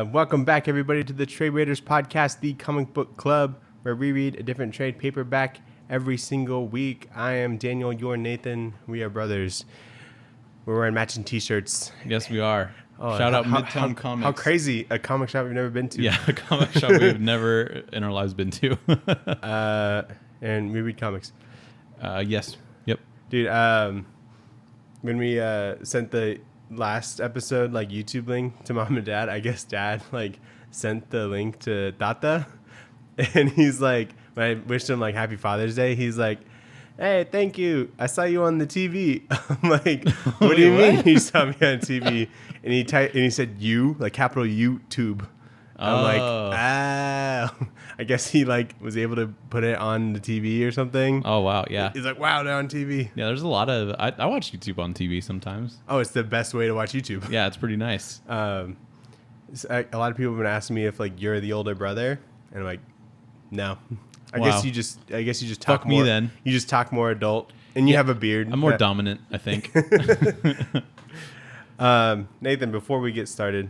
Welcome back, everybody, to the Tradewaiters podcast, the comic book club, where we read a different trade paperback every single week. I am Daniel, you're Nathan. We are brothers. We're wearing matching t-shirts. Yes, we are. Oh, Shout out Midtown Comics. How crazy, a comic shop we've never been to. Yeah, a comic shop we've never in our lives been to. And we read comics. Yes. Yep. Dude, when we sent the last episode, like, YouTube link to mom and dad, I guess dad, like, sent the link to Tata. And he's like, when I wished him, like, Happy Father's Day, he's like, hey, thank you. I saw you on the TV. I'm like, what do you mean you saw me on TV? And he said you, like capital YouTube. I'm like, I guess he like was able to put it on the TV or something. Oh, wow. Yeah. He's like, wow, they're on TV. Yeah, there's a lot of... I watch YouTube on TV sometimes. Oh, it's the best way to watch YouTube. Yeah, it's pretty nice. A lot of people have been asking me if like you're the older brother, and I'm like, no. I guess you just talk Fuck more. me then. You just talk more adult, and you have a beard. I'm more dominant, I think. Nathan, before we get started,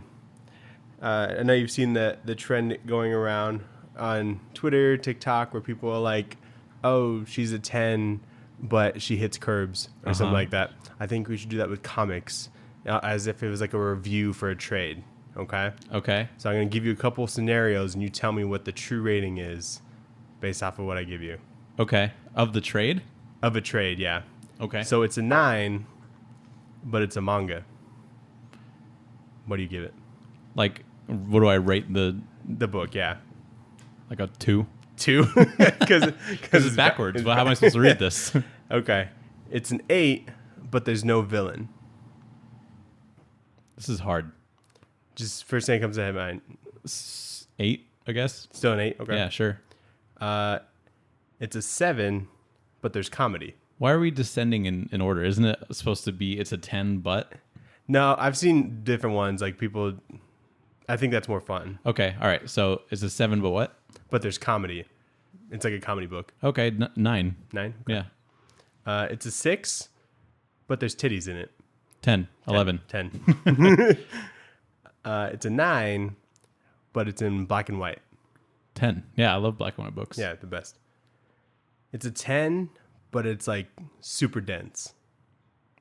I know you've seen the trend going around on Twitter, TikTok, where people are like, oh, she's a 10, but she hits curbs or something like that. I think we should do that with comics, as if it was like a review for a trade. Okay? Okay. So I'm going to give you a couple scenarios, and you tell me what the true rating is based off of what I give you. Okay. Of the trade? Of a trade, yeah. Okay. So it's a 9, but it's a manga. What do you give it? Like, what do I rate the book? Yeah. Like a 2? 2? Because it's backwards. Well, how am I supposed to read this? Okay. It's an 8, but there's no villain. This is hard. Just first thing that comes to my mind. 8, I guess. Still an 8? Okay. Yeah, sure. It's a 7, but there's comedy. Why are we descending in order? Isn't it supposed to be it's a 10, but... No, I've seen different ones. Like people, I think that's more fun. Okay, all right. So it's a 7, but what? But there's comedy. It's like a comedy book. Okay, 9. 9? Okay. Yeah. It's a 6, but there's titties in it. 10, 11. 10. It's a 9, but it's in black and white. 10. Yeah, I love black and white books. Yeah, the best. It's a 10, but it's like super dense.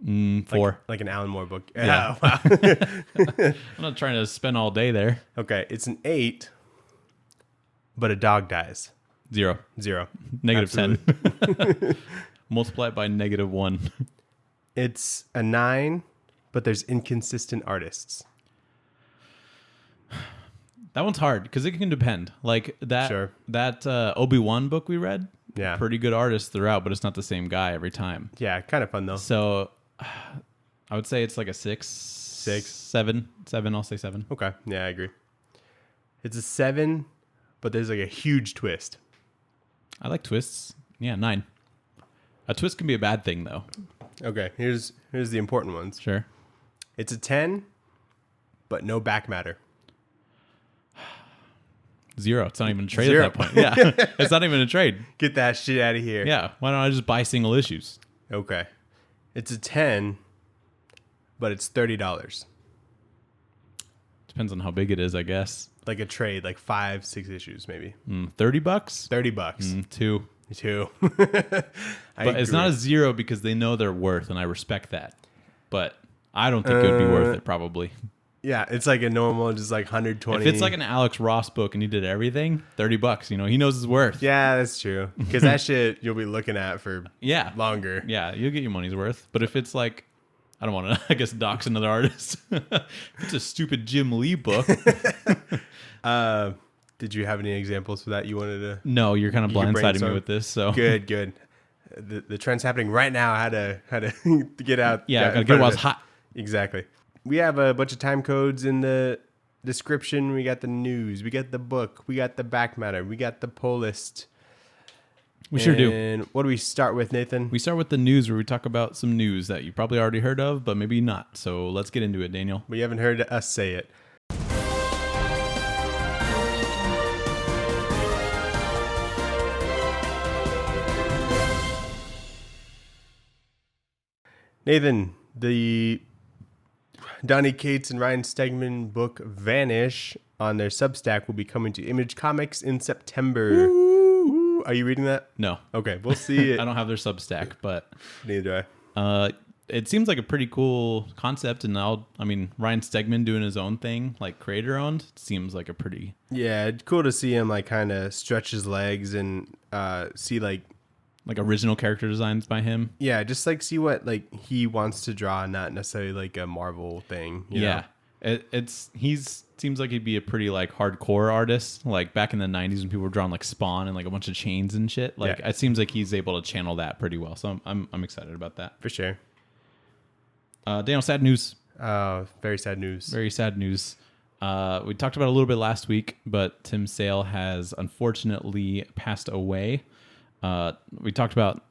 4. Like an Alan Moore book. Yeah. Wow. I'm not trying to spend all day there. Okay, it's an 8, but a dog dies. 0. Negative 10. Multiply it by -1. It's a 9, but there's inconsistent artists. That one's hard because it can depend. Like that Sure. that Obi-Wan book we read. Yeah. Pretty good artists throughout, but it's not the same guy every time. Yeah, kind of fun though. So I would say it's like a 6. 7. I'll say 7. Okay, yeah, I agree. It's a 7, but there's like a huge twist. I like twists. Yeah, 9. A twist can be a bad thing though. Okay, here's the important ones. Sure. It's a 10, but no back matter. 0. It's not even a trade 0. at that point. Yeah. It's not even a trade. Get that shit out of here. Yeah. Why don't I just buy single issues? Okay. It's a 10, but it's $30. Depends on how big it is, I guess. Like a trade, like 5-6 issues maybe. $30? $30. 2. 2. But it's not a 0 because they know their worth, and I respect that. But I don't think it would be worth it, probably. Yeah, it's like a normal, just like 120. If it's like an Alex Ross book and he did everything, $30. You know, he knows his worth. Yeah, that's true. Because that shit you'll be looking at for longer. Yeah, you'll get your money's worth. But if it's like, I don't want to, I guess, dox another artist. If it's a stupid Jim Lee book. Did you have any examples for that you wanted to? No, you're kind of blindsiding me with this. So Good. The trend's happening right now. How to get out. Yeah, gotta get it while it's hot. Exactly. We have a bunch of time codes in the description. We got the news. We got the book. We got the back matter. We got the pull list. We sure do. And what do we start with, Nathan? We start with the news, where we talk about some news that you probably already heard of, but maybe not. So let's get into it, Daniel. We haven't heard us say it. Nathan, the Donny Cates and Ryan Stegman book Vanish on their Substack will be coming to Image Comics in September. Woo! Are you reading that? No. Okay, we'll see it. I don't have their Substack, but Neither do I. It seems like a pretty cool concept, and Ryan Stegman doing his own thing, like creator owned, seems like a pretty it's cool to see him like kind of stretch his legs and see like original character designs by him. Yeah, just like see what like he wants to draw, not necessarily like a Marvel thing. You know? Seems like he'd be a pretty like hardcore artist, like back in the 90s when people were drawing like Spawn and like a bunch of chains and shit. Like it seems like he's able to channel that pretty well. So I'm excited about that for sure. Daniel, sad news. Very sad news. Very sad news. We talked about it a little bit last week, but Tim Sale has unfortunately passed away. We talked about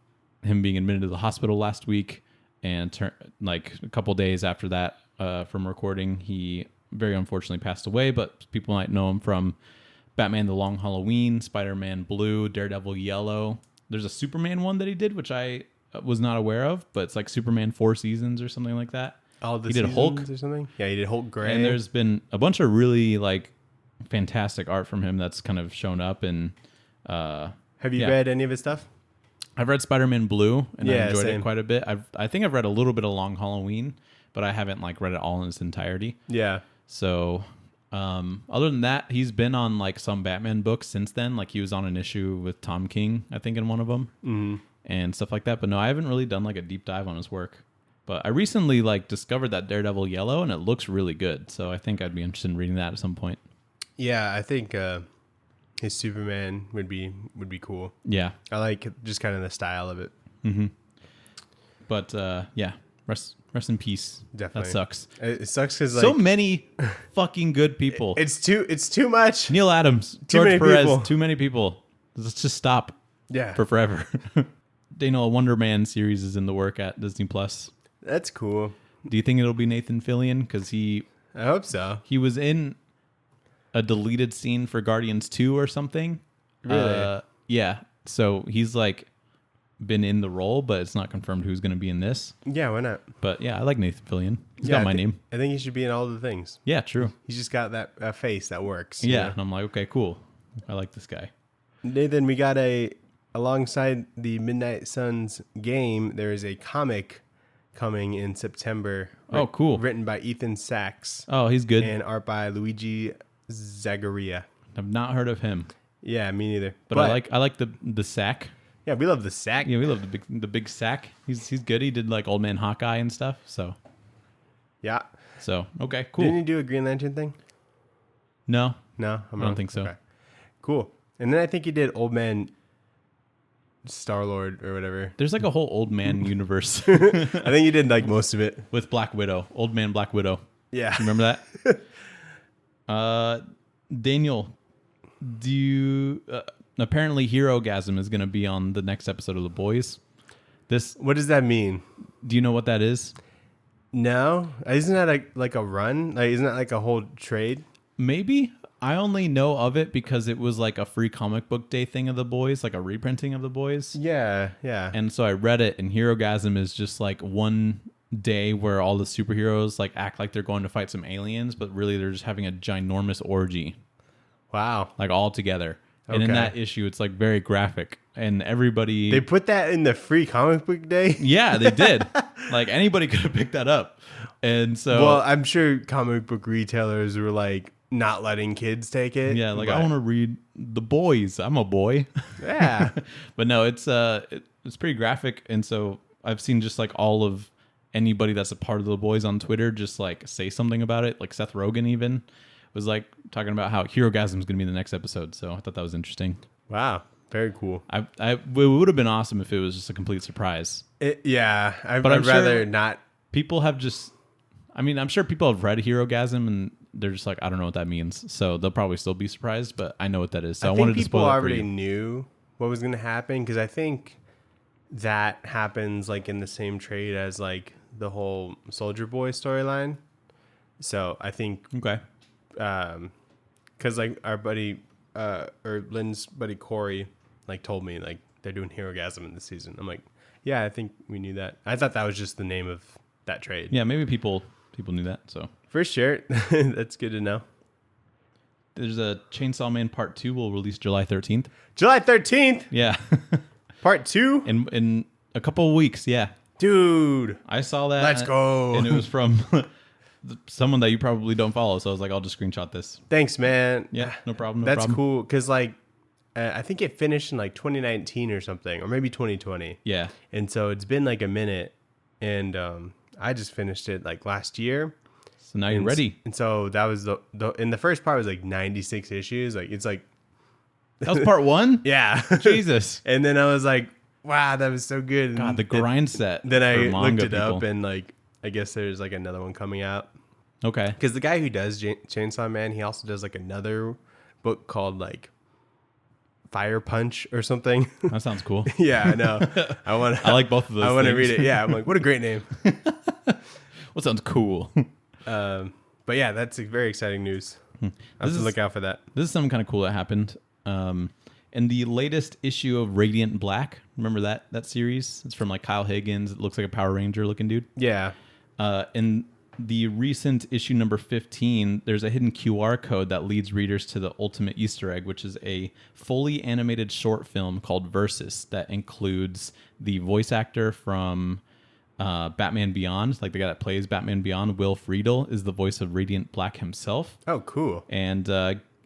him being admitted to the hospital last week, and like a couple days after that, from recording, he very unfortunately passed away. But people might know him from Batman: The Long Halloween, Spider-Man Blue, Daredevil Yellow. There's a Superman one that he did, which I was not aware of, but it's like Superman 4 seasons or something like that. He did Hulk or something. Yeah, he did Hulk Gray. And there's been a bunch of really like fantastic art from him that's kind of shown up. And have you read any of his stuff? I've read Spider-Man Blue, and I enjoyed same. it quite a bit. I think I've read a little bit of Long Halloween, but I haven't like read it all in its entirety. Yeah. So other than that, he's been on like some Batman books since then. Like he was on an issue with Tom King, I think, in one of them, and stuff like that. But no, I haven't really done like a deep dive on his work. But I recently like discovered that Daredevil Yellow, and it looks really good. So I think I'd be interested in reading that at some point. Yeah, I think his Superman would be cool. Yeah, I like just kind of the style of it. Mm-hmm. But rest in peace. Definitely, that sucks. It sucks because like, so many fucking good people. It's too much. Neil Adams, George Perez, too many people. Let's just stop. Yeah, for forever. Daniel, a Wonder Man series is in the work at Disney Plus. That's cool. Do you think it'll be Nathan Fillion? Because I hope so. He was in a deleted scene for Guardians 2 or something. Really? Yeah. So he's like been in the role, but it's not confirmed who's going to be in this. Yeah, why not? But yeah, I like Nathan Fillion. He's got my name. I think he should be in all the things. Yeah, true. He's just got that face that works. Yeah, and I'm like, okay, cool. I like this guy. Nathan, we got alongside the Midnight Suns game, there is a comic coming in September. Oh, cool. Written by Ethan Sachs. Oh, he's good. And art by Luigi Zagaria. I've not heard of him. Yeah, me neither. But I like the sack. Yeah, we love the sack. Yeah, we love the big sack. He's good. He did like Old Man Hawkeye and stuff. So yeah. So okay, cool. Didn't he do a Green Lantern thing? No, I don't think so. Okay. Cool. And then I think he did Old Man Star-Lord or whatever. There's like a whole Old Man universe. I think he did like most of it with Black Widow. Old Man Black Widow. Yeah. Remember that? Daniel, do you apparently Hero-gasm is going to be on the next episode of The Boys. What does that mean? Do you know what that is? No. Isn't that like a run? Like, isn't that like a whole trade? Maybe. I only know of it because it was like a free comic book day thing of The Boys, like a reprinting of The Boys. Yeah. And so I read it, and Hero-gasm is just like one day where all the superheroes like act like they're going to fight some aliens, but really they're just having a ginormous orgy. Wow. Like all together. And in that issue, it's like very graphic, and everybody... They put that in the free comic book day? Yeah, they did. Like anybody could have picked that up. And so... Well, I'm sure comic book retailers were like not letting kids take it. Yeah, like I want to read The Boys. I'm a boy. Yeah. But no, it's pretty graphic. And so I've seen just like all of anybody that's a part of The Boys on Twitter just like say something about it. Like Seth Rogen even was like talking about how Hero-gasm is going to be in the next episode. So I thought that was interesting. Wow. Very cool. It would have been awesome if it was just a complete surprise. I'd rather not. People have just, I'm sure people have read Hero-gasm and they're just like, I don't know what that means. So they'll probably still be surprised, but I know what that is. So I wanted to spoil it for you. People already knew what was going to happen because I think that happens like in the same trade as like the whole Soldier Boy storyline. So I think, okay. Because like our buddy, or Lynn's buddy Corey, like told me like they're doing Hero-gasm in this season. I'm like, yeah, I think we knew that. I thought that was just the name of that trade. Yeah, maybe people knew that. So for sure, that's good to know. there's a Chainsaw Man Part 2 will release July 13th. July 13th. Yeah. Part 2? In a couple of weeks, yeah. Dude. I saw that. Let's go. And it was from someone that you probably don't follow. So I was like, I'll just screenshot this. Thanks, man. Yeah, no problem. That's cool. Because, like, I think it finished in, like, 2019 or something. Or maybe 2020. Yeah. And so it's been, like, a minute. And I just finished it, like, last year. So now you're ready. And so that was and the first part was, like, 96 issues. Like, it's, like. That was part 1? Yeah. Jesus. And then I was like, wow, that was so good. And God, the grind set. Then I looked it people. up and like, I guess there's like another one coming out. Okay. Because the guy who does Chainsaw Man, he also does like another book called like Fire Punch or something. That sounds cool. Yeah, I know. I like both of those. I want to read it. Yeah, I'm like, what a great name. What sounds cool? But yeah, that's very exciting news. I have to look out for that. This is something kind of cool that happened. In the latest issue of Radiant Black, remember that series? It's from like Kyle Higgins. It looks like a Power Ranger looking dude. Yeah. In the recent issue number 15, there's a hidden QR code that leads readers to the ultimate Easter egg, which is a fully animated short film called Versus that includes the voice actor from Batman Beyond, like the guy that plays Batman Beyond, Will Friedle, is the voice of Radiant Black himself. Oh, cool. And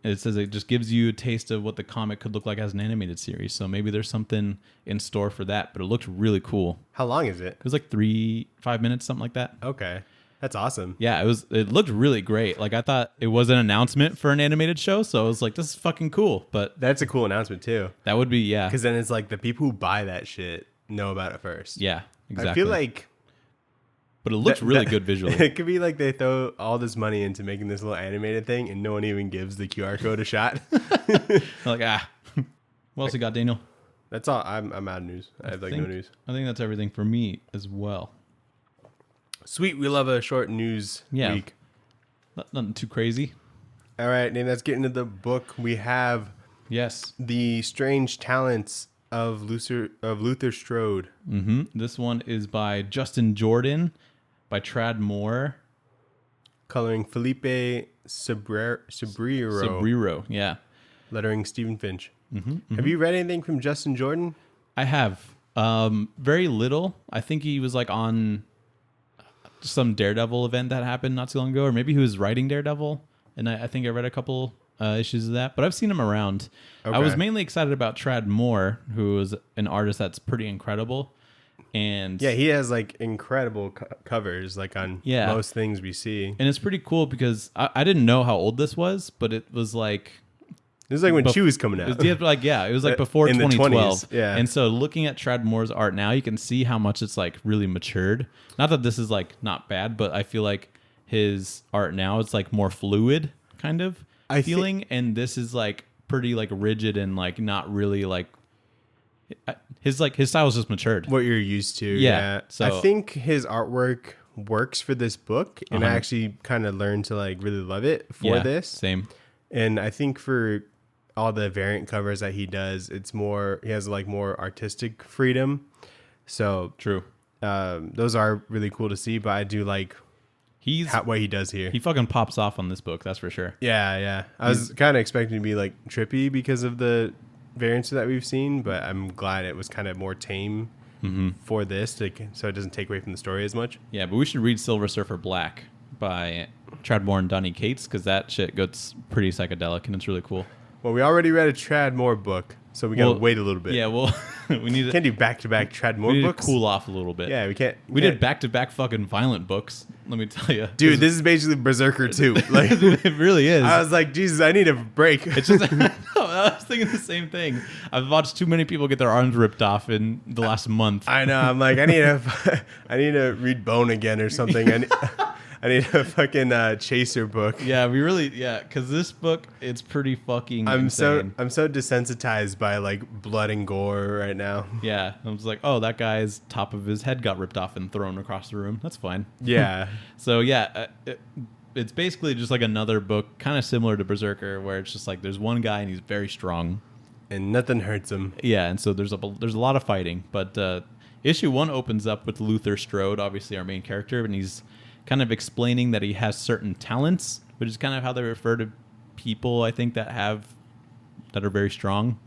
it says it just gives you a taste of what the comic could look like as an animated series. So maybe there's something in store for that, but it looked really cool. How long is it? It was like 3-5 minutes, something like that. Okay. That's awesome. Yeah, it looked really great. Like I thought it was an announcement for an animated show, so I was like, this is fucking cool. But That's a cool announcement too. that would be, yeah. Because then it's like the people who buy that shit know about it first. Yeah, exactly. I feel like... But it looks really good visually. It could be like they throw all this money into making this little animated thing and no one even gives the QR code a shot. Like, what else you got, Daniel? That's all. I'm out of news. I have no news. I think that's everything for me as well. Sweet. We love a short news week. Nothing too crazy. All right, Nate, let's get into the book. We have The Strange Talents of Luther Strode. Mm-hmm. This one is by Justin Jordan, by Trad Moore. Coloring Felipe Sobreiro, yeah. Lettering Stephen Finch. Mm-hmm. Have you read anything from Justin Jordan? I have. Very little. I think he was like on some Daredevil event that happened not too long ago, or maybe he was writing Daredevil, and I think I read a couple issues of that, but I've seen him around. Okay. I was mainly excited about Trad Moore, who is an artist that's pretty incredible. And yeah, he has like incredible covers, like on most things we see. And it's pretty cool because I didn't know how old this was, but it was like when she was coming out. It was like before in 2012. The 20s, yeah. And so looking at Trad Moore's art now, you can see how much it's like really matured. Not that this is like not bad, but I feel like his art now is like more fluid kind of feeling, and this is like pretty like rigid and like not really like his style is just matured. What you're used to. Yeah. So I think his artwork works for this book, and I actually kind of learned to like really love it for this. Same. And I think for all the variant covers that he does, he has like more artistic freedom. So true. Those are really cool to see, but I do like what he does here. He fucking pops off on this book, that's for sure. Yeah. I was kind of expecting to be like trippy because of the variants that we've seen, but I'm glad it was kind of more tame for this, so it doesn't take away from the story as much. Yeah, but we should read Silver Surfer Black by Trad Moore and Donny Cates, because that shit gets pretty psychedelic and it's really cool. Well, we already read a Trad Moore book, so we gotta wait a little bit. Yeah, well, we need can't do back-to-back Trad Moore books. To cool off a little bit. Yeah, we can't. We did back-to-back fucking violent books. Let me tell you, dude, this is basically Berserker 2. Like it really is. I was like, Jesus, I need a break. It's just I was thinking the same thing. I've watched too many people get their arms ripped off in the last month. I know. I'm like, I need to read Bone again or something. I need a fucking Chaser book. Yeah, because this book, it's pretty fucking insane. I'm so desensitized by like blood and gore right now. Yeah, I was like, oh, that guy's top of his head got ripped off and thrown across the room. That's fine. Yeah. So yeah, it's basically just like another book, kind of similar to Berserker, where it's just like there's one guy and he's very strong, and nothing hurts him. Yeah, and so there's a lot of fighting. But issue 1 opens up with Luther Strode, obviously our main character, and he's kind of explaining that he has certain talents, which is kind of how they refer to people, I think, that are very strong.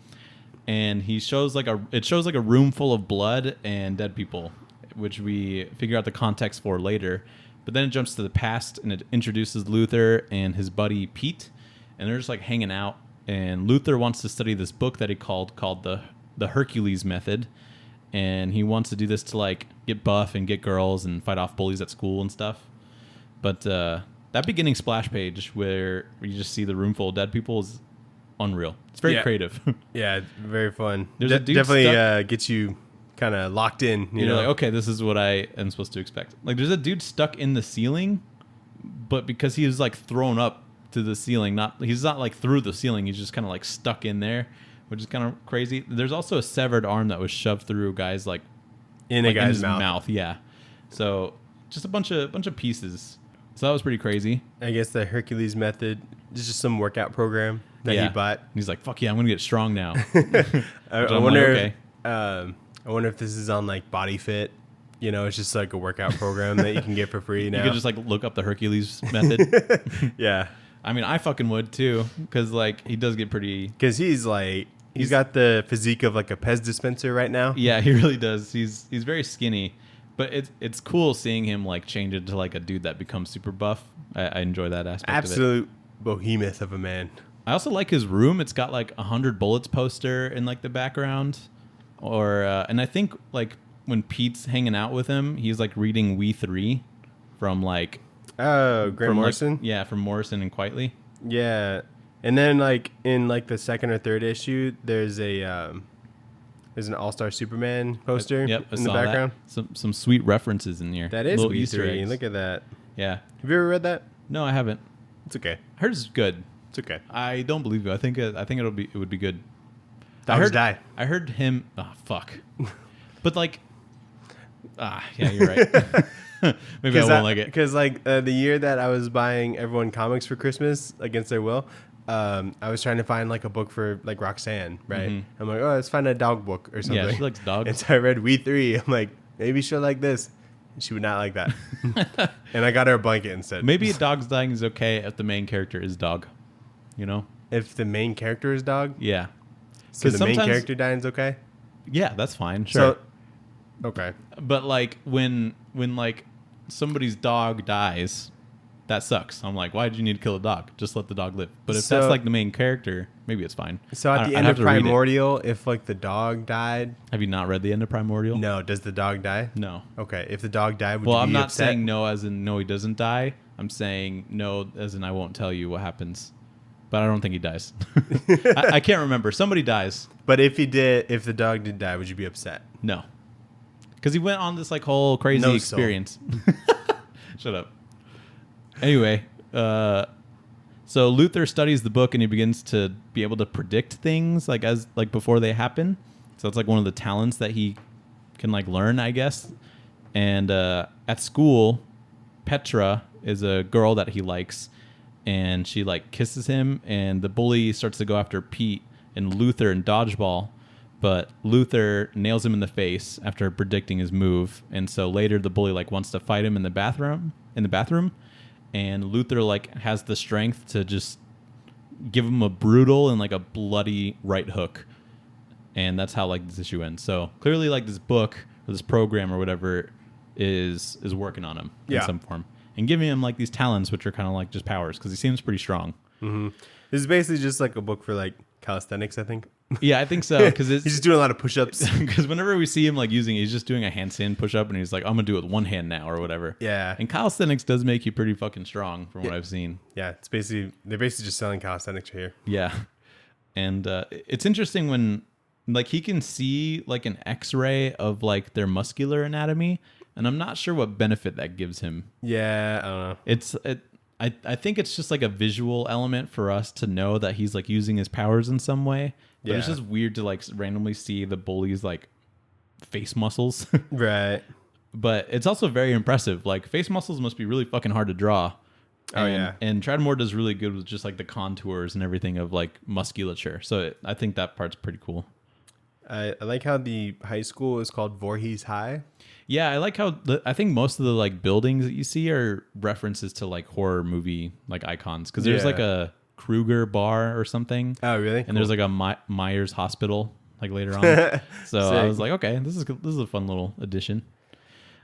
And he shows like a room full of blood and dead people, which we figure out the context for later. But then it jumps to the past and it introduces Luther and his buddy Pete, and they're just like hanging out. And Luther wants to study this book that he called the Hercules Method, and he wants to do this to like get buff and get girls and fight off bullies at school and stuff. But that beginning splash page where you just see the room full of dead people is unreal. It's very creative. Yeah, very fun. There's a dude definitely gets you kind of locked in. You know, like, okay, this is what I am supposed to expect. Like, there's a dude stuck in the ceiling, but because he was like thrown up to the ceiling, he's not like through the ceiling. He's just kind of like stuck in there, which is kind of crazy. There's also a severed arm that was shoved through a guy's in his mouth. Yeah, so just a bunch of pieces. So that was pretty crazy. I guess the Hercules Method is just some workout program that he bought. And he's like, "Fuck yeah, I'm gonna get strong now." I wonder. I wonder if this is on like Body Fit. You know, it's just like a workout program that you can get for free now. You could just like look up the Hercules Method. Yeah. I mean, I fucking would too, because like he does get pretty. Because he's got the physique of like a Pez dispenser right now. Yeah, he really does. He's very skinny, but it's cool seeing him like change into like a dude that becomes super buff. I enjoy that aspect. Absolute of it. behemoth of a man. I also like his room. It's got like 100 Bullets poster in like the background, and I think like when Pete's hanging out with him, he's like reading We 3 from like. Oh, Grant Morrison? From Morrison and Quietly. Yeah. And then like in like the second or third issue, there's an All-Star Superman poster in the background. Some sweet references in here. That is little We Easter 3. eggs. Look at that. Yeah. Have you ever read that? No, I haven't. It's okay. I heard it's good. It's okay. I don't believe you. I think it would be good. Dogs die. I heard him. Oh fuck. But like, yeah, you're right. Maybe I won't like it. Because like the year that I was buying everyone comics for Christmas against their will, I was trying to find like a book for like Roxanne, right? Mm-hmm. I'm like, oh, let's find a dog book or something. Yeah, she likes dogs. And so I read We 3. I'm like, maybe she'll like this. And she would not like that. And I got her a blanket instead. Maybe a dog's dying is okay if the main character is dog. You know? If the main character is dog? Yeah. So the main character dying is okay? Yeah, that's fine. Sure. So, okay. But like when like somebody's dog dies, that sucks. I'm like, why did you need to kill a dog? Just let the dog live. But if that's like the main character, maybe it's fine. So at the end of Primordial, if like the dog died, have you not read the end of Primordial? No. Does the dog die? No. Okay. If the dog died, would you be I'm not upset? saying no as in no, he doesn't die. I'm saying no as in I won't tell you what happens. But I don't think he dies. I can't remember. Somebody dies. But if the dog did die, would you be upset? No. Because he went on this like whole crazy experience. Shut up. Anyway, so Luther studies the book and he begins to be able to predict things like before they happen. So it's like one of the talents that he can like learn, I guess. And at school, Petra is a girl that he likes, and she like kisses him, and the bully starts to go after Pete and Luther in dodgeball. But Luther nails him in the face after predicting his move, and so later the bully like wants to fight him in the bathroom, and Luther like has the strength to just give him a brutal and like a bloody right hook, and that's how like this issue ends. So clearly, like this book or this program or whatever is working on him in some form and giving him like these talents, which are kind of like just powers because he seems pretty strong. Mm-hmm. This is basically just like a book for like calisthenics, I think. Yeah, I think so. Because he's just doing a lot of push-ups. Because whenever we see him like he's just doing a handstand push-up, and he's like, I'm gonna do it with one hand now or whatever. Yeah. And calisthenics does make you pretty fucking strong, from what I've seen. Yeah, they're basically just selling calisthenics here. Yeah, and it's interesting when like he can see like an X-ray of like their muscular anatomy, and I'm not sure what benefit that gives him. Yeah, I don't know. I think it's just like a visual element for us to know that he's like using his powers in some way. But it's just weird to like randomly see the bully's like face muscles. Right. But it's also very impressive. Like face muscles must be really fucking hard to draw. And Tradmore does really good with just like the contours and everything of like musculature. So I think that part's pretty cool. I like how the high school is called Voorhees High. Yeah, I like how I think most of the like buildings that you see are references to like horror movie like icons, because there's like a Kruger bar or something. Oh, really? And there's like a Myers hospital like later on. So I was like, okay, this is a fun little addition.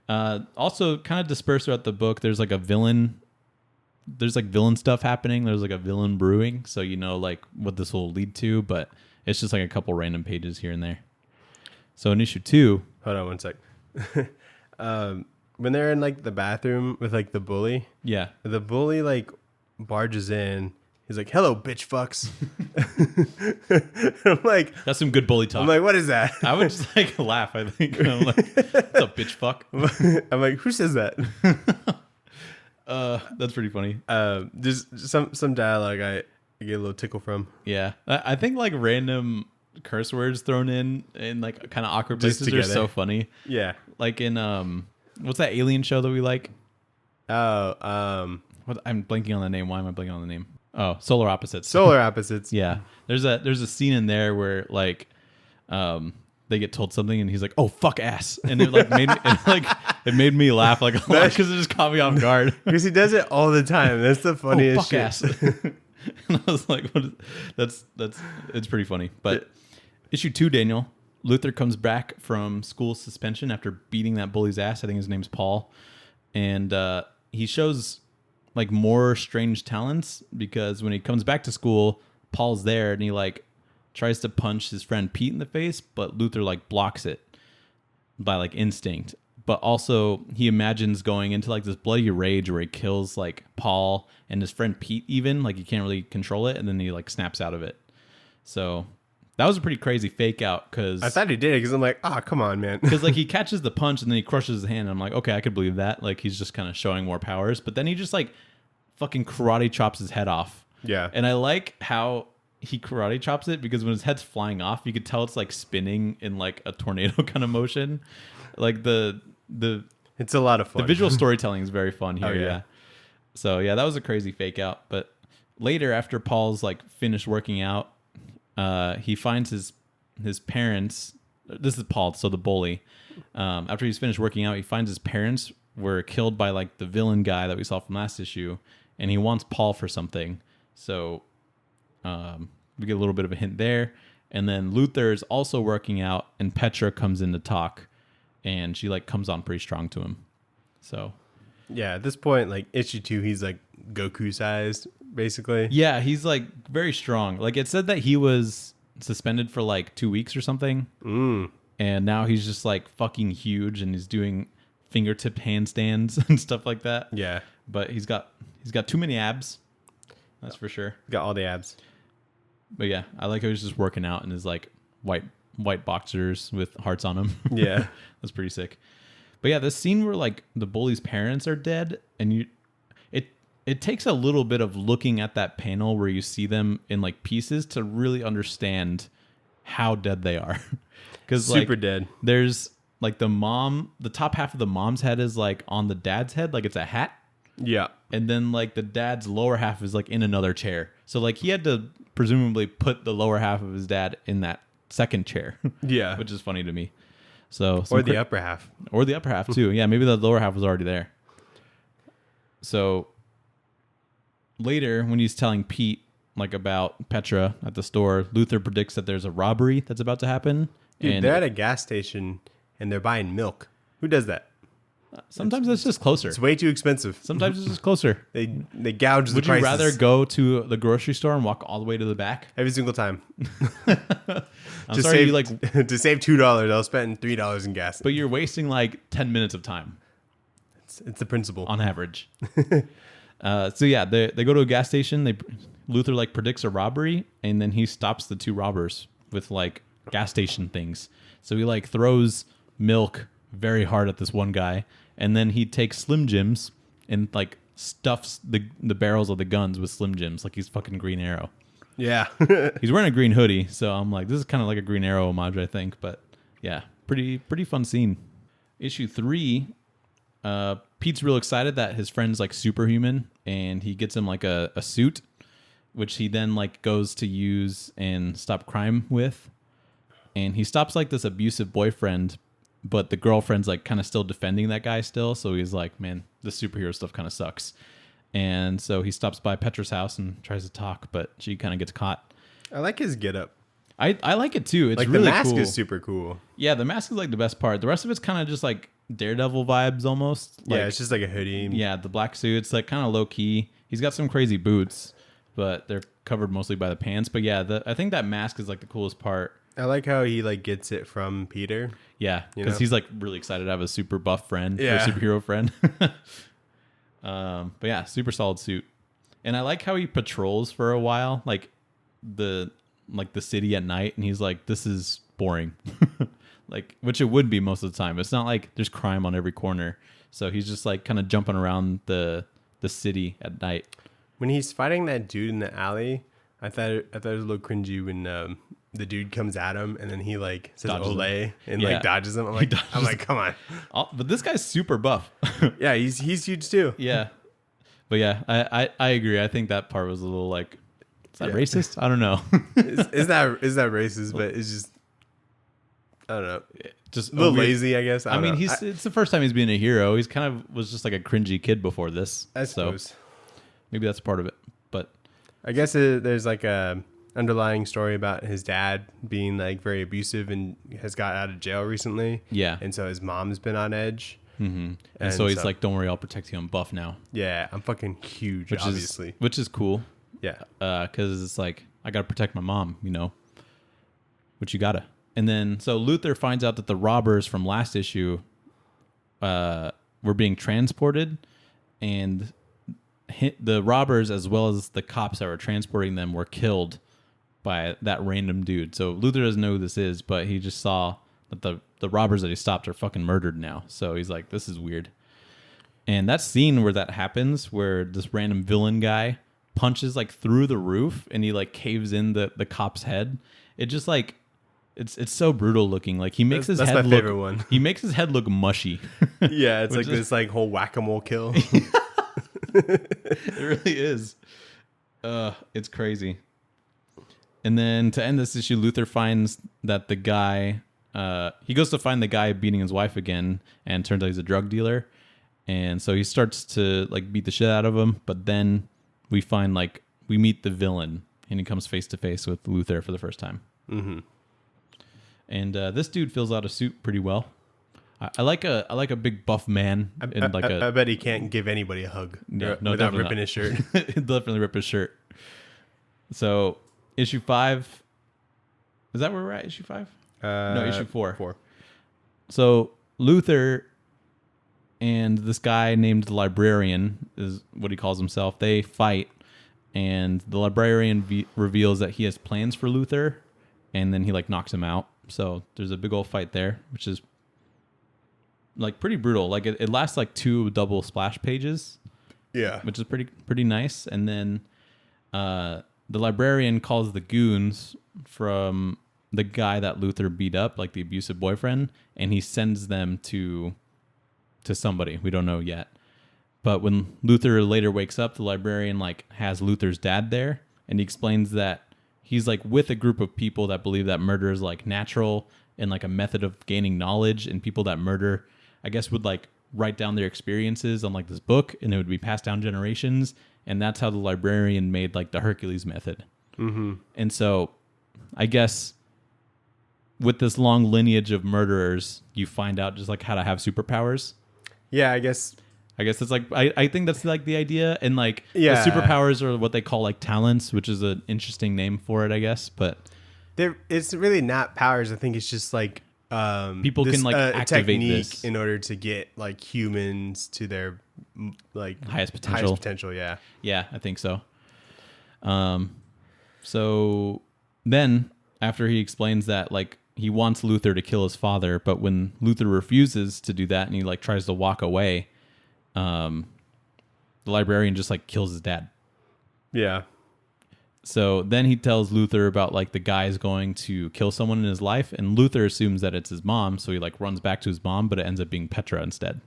Also, kind of dispersed throughout the book, there's like a villain. There's like villain stuff happening. There's like a villain brewing. So you know like what this will lead to, but it's just like a couple random pages here and there. So in issue 2. Hold on one sec. When they're in like the bathroom with like the bully. Yeah. The bully like barges in. He's like, "Hello, bitch fucks." I'm like, that's some good bully talk. I'm like, what is that? I would just like laugh, I think. I'm like, what's up, bitch fuck? I'm like, who says that? That's pretty funny. Just some dialogue I get a little tickle from. Yeah. I think like random curse words thrown in like kind of awkward Just places are so funny. Yeah. Like in what's that alien show that we like? Oh, what, I'm blanking on the name. Why am I blanking on the name? Oh, Solar Opposites. Solar Opposites. Yeah. There's a scene in there where like they get told something and he's like, "Oh, fuck ass." And it like made me laugh like a lot because it just caught me off guard. Because he does it all the time. That's the funniest fuck shit. ass. And I was like, that's it's pretty funny. But issue 2, Daniel, Luther comes back from school suspension after beating that bully's ass. I think his name's Paul. And he shows like more strange talents because when he comes back to school, Paul's there and he like tries to punch his friend Pete in the face, but Luther like blocks it by like instinct. But also he imagines going into like this bloody rage where he kills like Paul and his friend Pete even, like he can't really control it, and then he like snaps out of it. So that was a pretty crazy fake out because I thought he did it because I'm like, oh, come on, man. Because like he catches the punch and then he crushes his hand. And I'm like, okay, I could believe that. Like he's just kind of showing more powers. But then he just like fucking karate chops his head off. Yeah. And I like how he karate chops it because when his head's flying off, you could tell it's like spinning in like a tornado kind of motion. Like it's a lot of fun. The visual storytelling is very fun here. Oh, yeah. Yeah. So yeah, that was a crazy fake out. But later, after Paul's like finished working out, he finds his parents. This is Paul, so the bully. After he's finished working out, he finds his parents were killed by like the villain guy that we saw from last issue, and he wants Paul for something. So we get a little bit of a hint there. And then Luther is also working out, and Petra comes in to talk, and she like comes on pretty strong to him. So yeah, at this point, like issue 2, he's like Goku sized, basically. yeah, he's like very strong. Like it said that he was suspended for like 2 weeks or something. And now he's just like fucking huge, and he's doing fingertip handstands and stuff like that. Yeah. But he's got too many abs. That's for sure. Got all the abs. But yeah, I like how he's just working out in his like white boxers with hearts on them. Yeah. That's pretty sick. But yeah, this scene where like the bully's parents are dead, and it takes a little bit of looking at that panel where you see them in like pieces to really understand how dead they are. Because Super like, dead. There's like the top half of the mom's head is like on the dad's head, like it's a hat. Yeah. And then like the dad's lower half is like in another chair. So like he had to presumably put the lower half of his dad in that second chair. Yeah. Which is funny to me. So Or the upper half. Or the upper half too. Yeah, maybe the lower half was already there. So later when he's telling Pete like about Petra at the store, Luther predicts that there's a robbery that's about to happen. Dude, and they're at a gas station and they're buying milk. Who does that? sometimes it's just closer. It's way too expensive. Sometimes it's just closer. They gouge the Would prices. you rather go to the grocery store and walk all the way to the back? Every single time. I'm to sorry, save, you like, to save $2, I'll spend $3 in gas. but you're wasting like 10 minutes of time It's the principle. on average. So yeah, they go to a gas station. Luther like predicts a robbery, and then he stops the two robbers with like gas station things. So he like throws milk very hard at this one guy, and then he takes Slim Jims and like stuffs the barrels of the guns with Slim Jims like he's fucking Green Arrow. Yeah. He's wearing a green hoodie, so I'm like, this is kind of like a Green Arrow homage, I think. But yeah, pretty fun scene. Issue 3, Pete's real excited that his friend's like superhuman, and he gets him like a suit, which he then like goes to use and stop crime with. And he stops like this abusive boyfriend, but the girlfriend's like kind of still defending that guy still. So he's like, man, this superhero stuff kind of sucks. And so he stops by Petra's house and tries to talk, but she kind of gets caught. I like his getup. I like it too. It's like really the mask cool. is super cool. Yeah, the mask is like the best part. The rest of it's kind of just like Daredevil vibes almost. Like, yeah, it's just like a hoodie. Yeah, the black suit's like kind of low key. He's got some crazy boots, but they're covered mostly by the pants. But yeah, I think that mask is like the coolest part. I like how he like gets it from Peter. Yeah, because he's like really excited to have a super buff friend, or superhero friend. But yeah, super solid suit. And I like how he patrols for a while, like the city at night, and he's like, this is boring. Like, which it would be most of the time. It's not like there's crime on every corner. So he's just like kind of jumping around the city at night. When he's fighting that dude in the alley, I thought it was a little cringy when the dude comes at him and then he like says Olay and like dodges him. I'm like, come on. But this guy's super buff. Yeah, he's huge too. Yeah. But yeah, I agree. I think that part was a little like, is that racist? I don't know. is that racist? But it's just, I don't know. Just a little lazy, I guess. I mean, it's the first time he's being a hero. He's kind of was just like a cringy kid before this. I suppose. So maybe that's part of it. But I guess there's like a underlying story about his dad being like very abusive and has got out of jail recently. Yeah. And so his mom's been on edge. Mm-hmm. And so he's like, don't worry, I'll protect you. I'm buff now. Yeah, I'm fucking huge, obviously. Which is cool. Yeah. Because it's like, I got to protect my mom, which you got to. And then, so Luther finds out that the robbers from last issue were being transported, and the robbers, as well as the cops that were transporting them, were killed by that random dude. So Luther doesn't know who this is, but he just saw that the robbers that he stopped are fucking murdered now. So he's like, this is weird. And that scene where that happens, where this random villain guy punches like through the roof and he like caves in the cop's head, it just like, it's so brutal looking. Like he makes his head my look, favorite one. He makes his head look mushy. Yeah, it's like this like whole whack-a-mole kill. It really is. It's crazy. And then to end this issue, Luther finds that the guy, he goes to find the guy beating his wife again, and turns out he's a drug dealer. And so he starts to like beat the shit out of him. But then we meet the villain, and he comes face to face with Luther for the first time. Mm-hmm. And this dude fills out a suit pretty well. I like a big buff man. I bet he can't give anybody a hug without ripping his shirt. He'll definitely rip his shirt. So issue 5, is that where we're at? Issue 5? No, issue 4. 4. So Luther and this guy named the Librarian, is what he calls himself. They fight, and the Librarian reveals that he has plans for Luther, and then he like knocks him out. So there's a big old fight there, which is like pretty brutal. Like it lasts like 2 double splash pages. Yeah. Which is pretty nice. And then the Librarian calls the goons from the guy that Luther beat up, like the abusive boyfriend, and he sends them to somebody. We don't know yet. But when Luther later wakes up, the Librarian like has Luther's dad there, and he explains that he's like with a group of people that believe that murder is like natural and like a method of gaining knowledge, and people that murder, I guess, would like write down their experiences on like this book, and it would be passed down generations. And that's how the Librarian made like the Hercules method. Mm-hmm. And so I guess with this long lineage of murderers, you find out just like how to have superpowers. Yeah, I guess it's like, I think that's like the idea. And like the superpowers are what they call like talents, which is an interesting name for it, I guess. But it's really not powers. I think it's just like people can like activate this in order to get like humans to their like highest potential. Yeah, I think so. So then after he explains that, like he wants Luther to kill his father, but when Luther refuses to do that and he like tries to walk away, the Librarian just like kills his dad. Yeah. So then he tells Luther about like the guy's going to kill someone in his life, and Luther assumes that it's his mom, so he like runs back to his mom, but it ends up being Petra instead.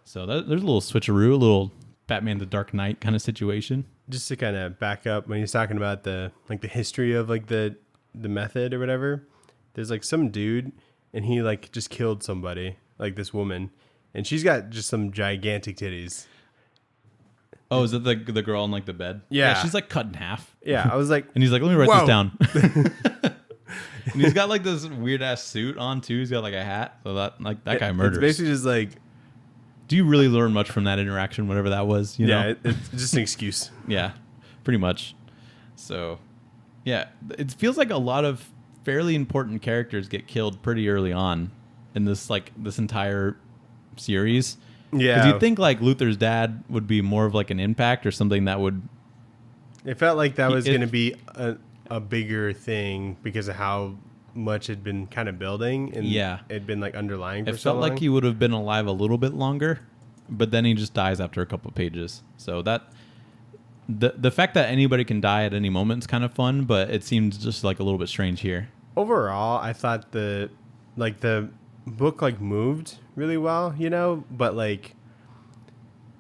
So there's a little switcheroo, a little Batman the Dark Knight kind of situation. Just to kind of back up, when he's talking about the history of like the method or whatever, there's like some dude and he like just killed somebody, like this woman, and she's got just some gigantic titties. Oh, is it the girl on like the bed? Yeah. She's like cut in half. Yeah, I was like, And he's like, let me write Whoa. this down. And he's got like this weird ass suit on too. He's got like a hat. So that guy murders. It's basically just like, Do you really learn much from that interaction, whatever that was? You know? it's just an excuse. Yeah, pretty much. So, yeah, it feels like a lot of fairly important characters get killed pretty early on in this entire series. Yeah. Because you'd think like Luther's dad would be more of like an impact or something that would. It felt like that was going to be a bigger thing because of how much had been kind of building and it'd been like underlying for so long. It felt like he would have been alive a little bit longer, but then he just dies after a couple of pages. So that the fact that anybody can die at any moment is kind of fun, but it seems just like a little bit strange here. Overall, I thought the book like moved really well, you know, but like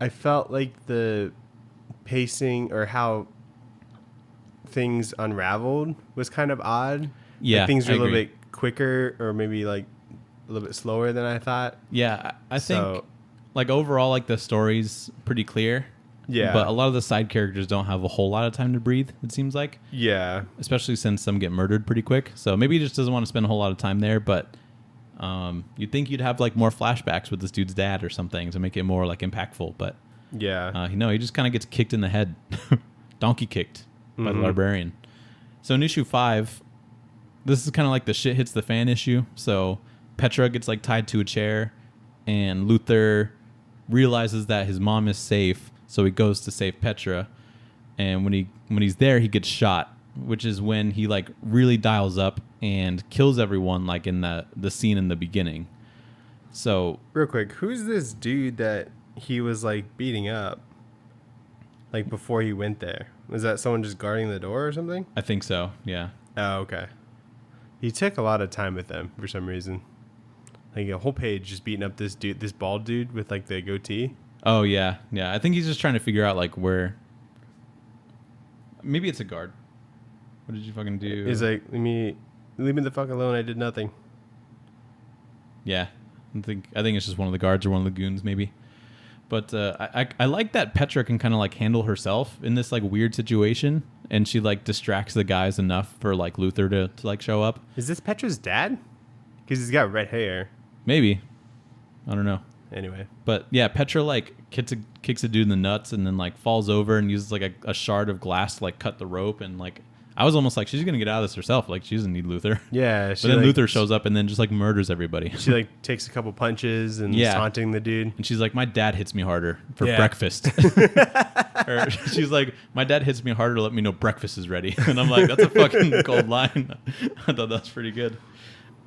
I felt like the pacing or how things unraveled was kind of odd. Yeah, like things were I a little agree. bit quicker or maybe like a little bit slower than I thought. Yeah, I think like overall like the story's pretty clear. Yeah. But a lot of the side characters don't have a whole lot of time to breathe, it seems like. Yeah. Especially since some get murdered pretty quick. So maybe he just doesn't want to spend a whole lot of time there, but you'd think you'd have like more flashbacks with this dude's dad or something to make it more like impactful, but Yeah. he just kind of gets kicked in the head. Donkey kicked by the librarian. So in issue 5, this is kind of like the shit hits the fan issue. So Petra gets like tied to a chair and Luther realizes that his mom is safe. So he goes to save Petra. And when he's there, he gets shot, which is when he like really dials up and kills everyone like in the scene in the beginning. So Real quick, who's this dude that he was like beating up like before he went there? Was that someone just guarding the door or something? I think so. Yeah. Oh, okay. He took a lot of time with them for some reason. Like a whole page just beating up this dude, this bald dude with like the goatee. Oh yeah. Yeah. I think he's just trying to figure out like where. Maybe it's a guard. What did you fucking do? He's like, leave me the fuck alone. I did nothing. Yeah. I think it's just one of the guards or one of the goons maybe. But I like that Petra can kind of like handle herself in this like weird situation, and she like distracts the guys enough for like Luther to like show up. Is this Petra's dad? Because he's got red hair. Maybe. I don't know. Anyway. But yeah, Petra like kicks a dude in the nuts and then like falls over and uses like a shard of glass to like cut the rope, and like I was almost like she's gonna get out of this herself. Like she doesn't need Luther. Yeah. But then Luther shows up and then just like murders everybody. She like takes a couple punches and is taunting the dude. And she's like, my dad hits me harder for breakfast. Or she's like, my dad hits me harder to let me know breakfast is ready. And I'm like, that's a fucking cold line. I thought that was pretty good.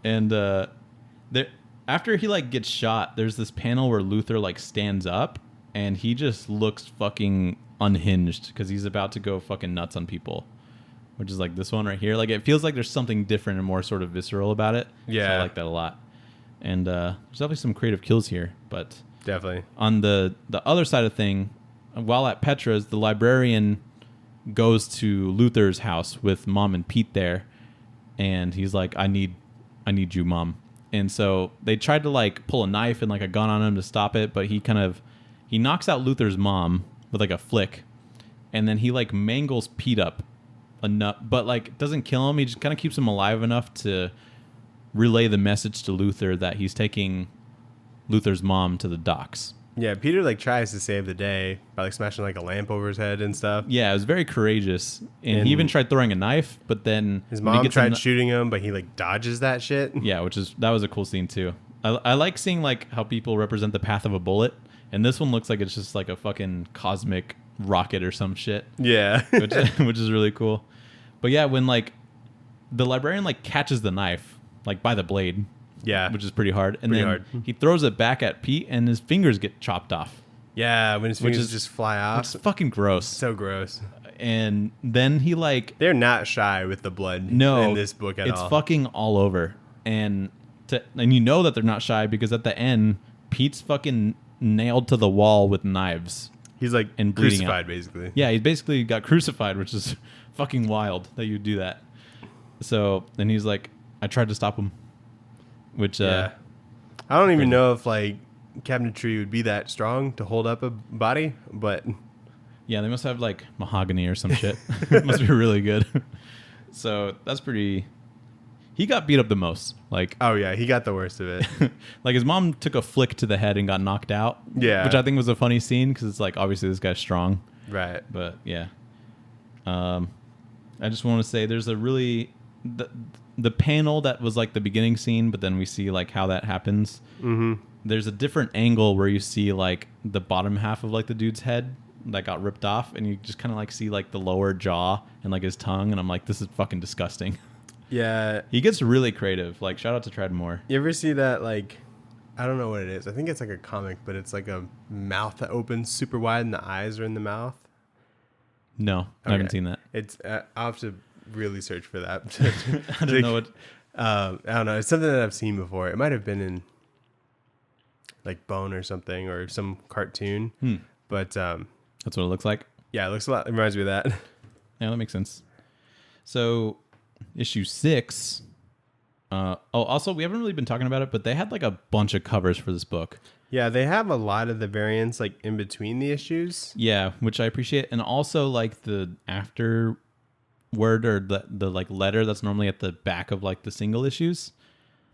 And after he like gets shot, there's this panel where Luther like stands up and he just looks fucking unhinged because he's about to go fucking nuts on people. Which is like this one right here. Like it feels like there's something different and more sort of visceral about it. Yeah. So I like that a lot. And there's definitely some creative kills here. But Definitely. on the other side of thing, while at Petra's, the librarian goes to Luther's house with Mom and Pete there. And he's like, I need you, Mom. And so they tried to like pull a knife and like a gun on him to stop it. But he knocks out Luther's mom with like a flick. And then he like mangles Pete up enough, but like doesn't kill him. He just kind of keeps him alive enough to relay the message to Luther that he's taking Luther's mom to the docks. Yeah, Peter like tries to save the day by like smashing like a lamp over his head and stuff. Yeah, it was very courageous, and he even tried throwing a knife, but then his mom tried shooting him, but he like dodges that shit. Yeah, that was a cool scene too. I like seeing like how people represent the path of a bullet, and this one looks like it's just like a fucking cosmic rocket or some shit. Yeah. which is really cool. But yeah, when like the librarian like catches the knife like by the blade, yeah, which is pretty hard, and then he throws it back at Pete and his fingers get chopped off. Yeah, when his fingers just fly off. It's fucking gross. So gross. And then he like they're not shy with the blood in this book at all. It's fucking all over. And you know that they're not shy because at the end Pete's fucking nailed to the wall with knives. He's like and crucified, basically. Yeah, he basically got crucified, which is fucking wild that you do that. So then he's like, I tried to stop him. Which I don't even know if like cabinetry would be that strong to hold up a body, but Yeah, they must have like mahogany or some shit. It must be really good. So that's pretty. He got beat up the most. Like, oh yeah, he got the worst of it. like his mom took a flick to the head and got knocked out. Yeah, which I think was a funny scene because it's like obviously this guy's strong. Right. But yeah, I just want to say there's a really the panel that was like the beginning scene, but then we see like how that happens. Mm-hmm. There's a different angle where you see like the bottom half of like the dude's head that got ripped off, and you just kind of like see like the lower jaw and like his tongue, and I'm like, this is fucking disgusting. Yeah. He gets really creative. Like, shout out to Treadmore. You ever see that, like, I don't know what it is. I think it's like a comic, but it's like a mouth that opens super wide and the eyes are in the mouth. No, I haven't seen that. It's I'll have to really search for that. I don't know what. I don't know. It's something that I've seen before. It might have been in like Bone or something or some cartoon. But that's what it looks like. Yeah, it looks a lot. It reminds me of that. Yeah, that makes sense. So, issue 6. Also, we haven't really been talking about it, but they had like a bunch of covers for this book. Yeah, they have a lot of the variants like in between the issues. Yeah, which I appreciate, and also like the after word or the like letter that's normally at the back of like the single issues.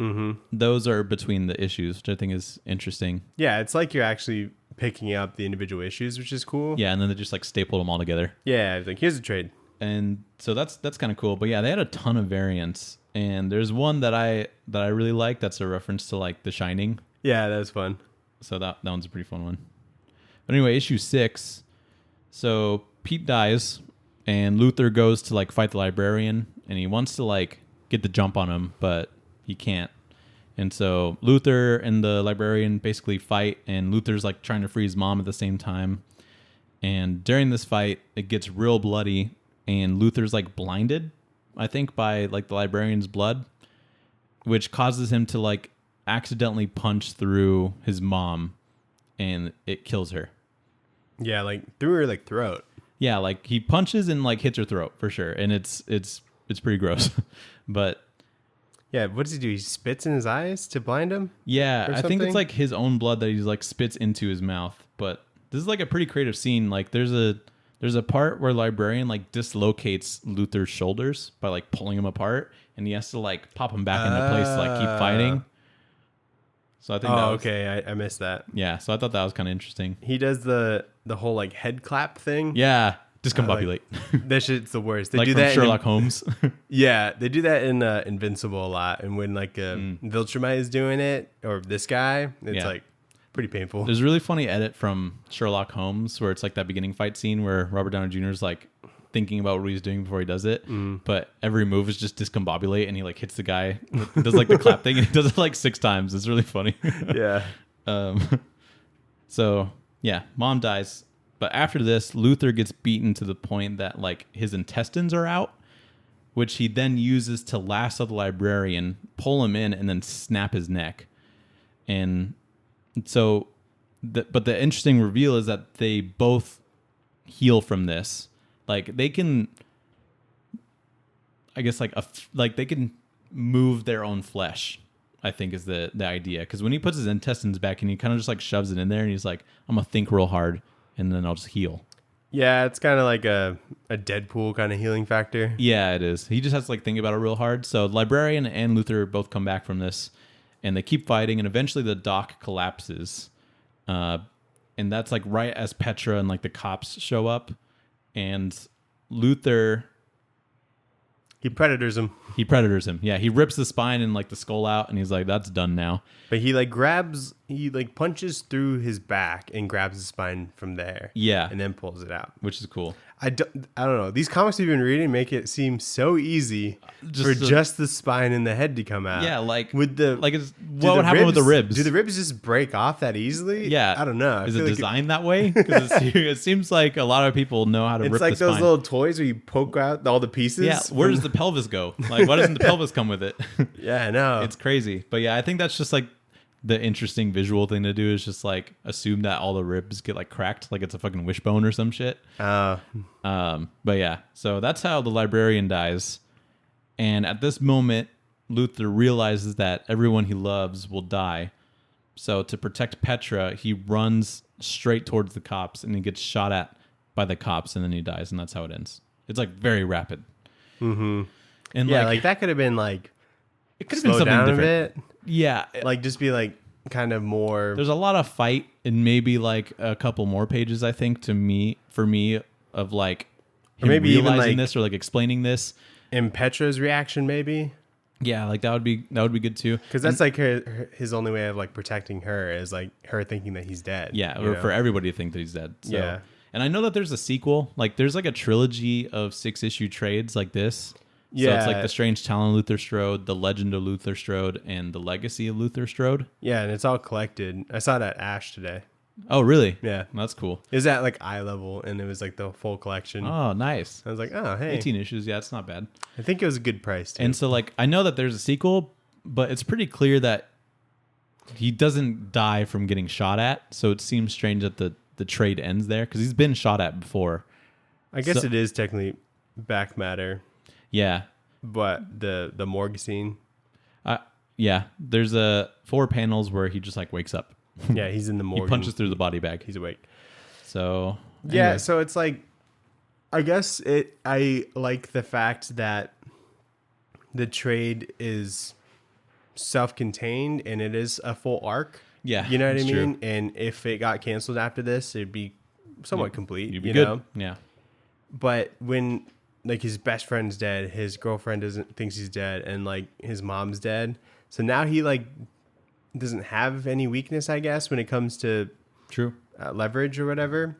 Mm-hmm. Those are between the issues, which I think is interesting. Yeah, it's like you're actually picking up the individual issues, which is cool. Yeah, and then they just like stapled them all together. Yeah, like here's a trade. And so that's kind of cool. But yeah, they had a ton of variants, and there's one that I really like. That's a reference to like The Shining. Yeah, that's fun. So that one's a pretty fun one. But anyway, issue 6. So Pete dies, and Luther goes to like fight the librarian, and he wants to like get the jump on him, but he can't. And so Luther and the librarian basically fight, and Luther's like trying to free his mom at the same time. And during this fight, it gets real bloody, and Luther's like blinded, I think, by like the librarian's blood, which causes him to like accidentally punch through his mom, and it kills her. Yeah, like through her like throat. Yeah, like he punches and like hits her throat for sure, and it's pretty gross. But yeah, what does he do? He spits in his eyes to blind him? Yeah, I think it's like his own blood that he's like spits into his mouth. But this is like a pretty creative scene. Like there's a part where librarian like dislocates Luther's shoulders by like pulling him apart, and he has to like pop him back into place to like keep fighting. So I think okay, I missed that. Yeah, so I thought that was kind of interesting. He does the whole like head clap thing. Yeah, discombobulate. That shit's the worst. They like do from that Sherlock Holmes. Yeah, they do that in Invincible a lot, and when like Viltrumite is doing it, or this guy, it's like pretty painful. There's a really funny edit from Sherlock Holmes where it's like that beginning fight scene where Robert Downey Jr. is like thinking about what he's doing before he does it, but every move is just discombobulate, and he like hits the guy, does like the clap thing, and he does it like 6 times. It's really funny. Yeah. So yeah, mom dies, but after this, Luther gets beaten to the point that like his intestines are out, which he then uses to lasso the librarian, pull him in, and then snap his neck. And so, but the interesting reveal is that they both heal from this. Like they can, I guess, like they can move their own flesh, I think is the idea. Because when he puts his intestines back and he kind of just like shoves it in there, and he's like, I'm gonna think real hard and then I'll just heal. Yeah, it's kind of like a Deadpool kind of healing factor. Yeah, it is. He just has to like think about it real hard. So librarian and Luther both come back from this, and they keep fighting, and eventually the dock collapses. And that's like right as Petra and like the cops show up. And Luther, he predators him. Yeah, he rips the spine and like the skull out, and he's like, "That's done now." But he punches through his back and grabs the spine from there. Yeah, and then pulls it out, which is cool. I don't know. These comics we've been reading make it seem so easy just the spine and the head to come out. Yeah, like with the what would happen with the ribs? Do the ribs just break off that easily? Yeah, I don't know. Is it designed that way? Because it seems like a lot of people know how to rip the spine. It's like those little toys where you poke out all the pieces. Yeah, where does the pelvis go? Like, why doesn't the pelvis come with it? Yeah, I know. It's crazy. But yeah, I think that's just like the interesting visual thing to do is just like assume that all the ribs get like cracked, like it's a fucking wishbone or some shit. But yeah, so that's how the librarian dies. And at this moment, Luther realizes that everyone he loves will die. So to protect Petra, he runs straight towards the cops, and he gets shot at by the cops, and then he dies, and that's how it ends. It's like very rapid. Mm-hmm. And Yeah, like that could have been like it could have been something down different. a bit. Yeah, Like just be like kind of more. there's a lot of fight and maybe like a couple more pages. I think for me of like him Or maybe even, realizing like- this or like explaining this. And Petra's reaction maybe, Yeah, like that would be good too. because that's like his only way of like protecting her is like her thinking that he's dead. Yeah, you or know? for everybody to think that he's dead. So. Yeah. And I know that there's a sequel. Like there's like a trilogy of 6-issue trades like this. So it's like Yeah. The Strange Talon of Luther Strode, The Legend of Luther Strode, and The Legacy of Luther Strode. Yeah, and it's all collected. I saw it at Ash today. Oh, really? Yeah, That's cool. it was at like eye level, and it was like the full collection. Oh, nice. I was like, oh hey, 18 issues. Yeah, it's not bad. I think it was a good price too. And so like I know that there's a sequel, but it's pretty clear that he doesn't die from getting shot at. So it seems strange that the trade ends there because he's been shot at before. I guess so- it is technically back matter, Yeah. but the morgue scene. Yeah. There's 4 panels where he just like wakes up. Yeah, he's in the morgue. He punches and through the body bag. He's awake. So Yeah, anyway. so it's like, I guess I like the fact that the trade is self-contained and it is a full arc. Yeah, You know what I it's mean? true. And if it got canceled after this, it'd be somewhat complete. You'd be you good. know? Yeah. But when like his best friend's dead, his girlfriend thinks he's dead, and like his mom's dead. So now he like doesn't have any weakness, I guess, when it comes to True. leverage or whatever.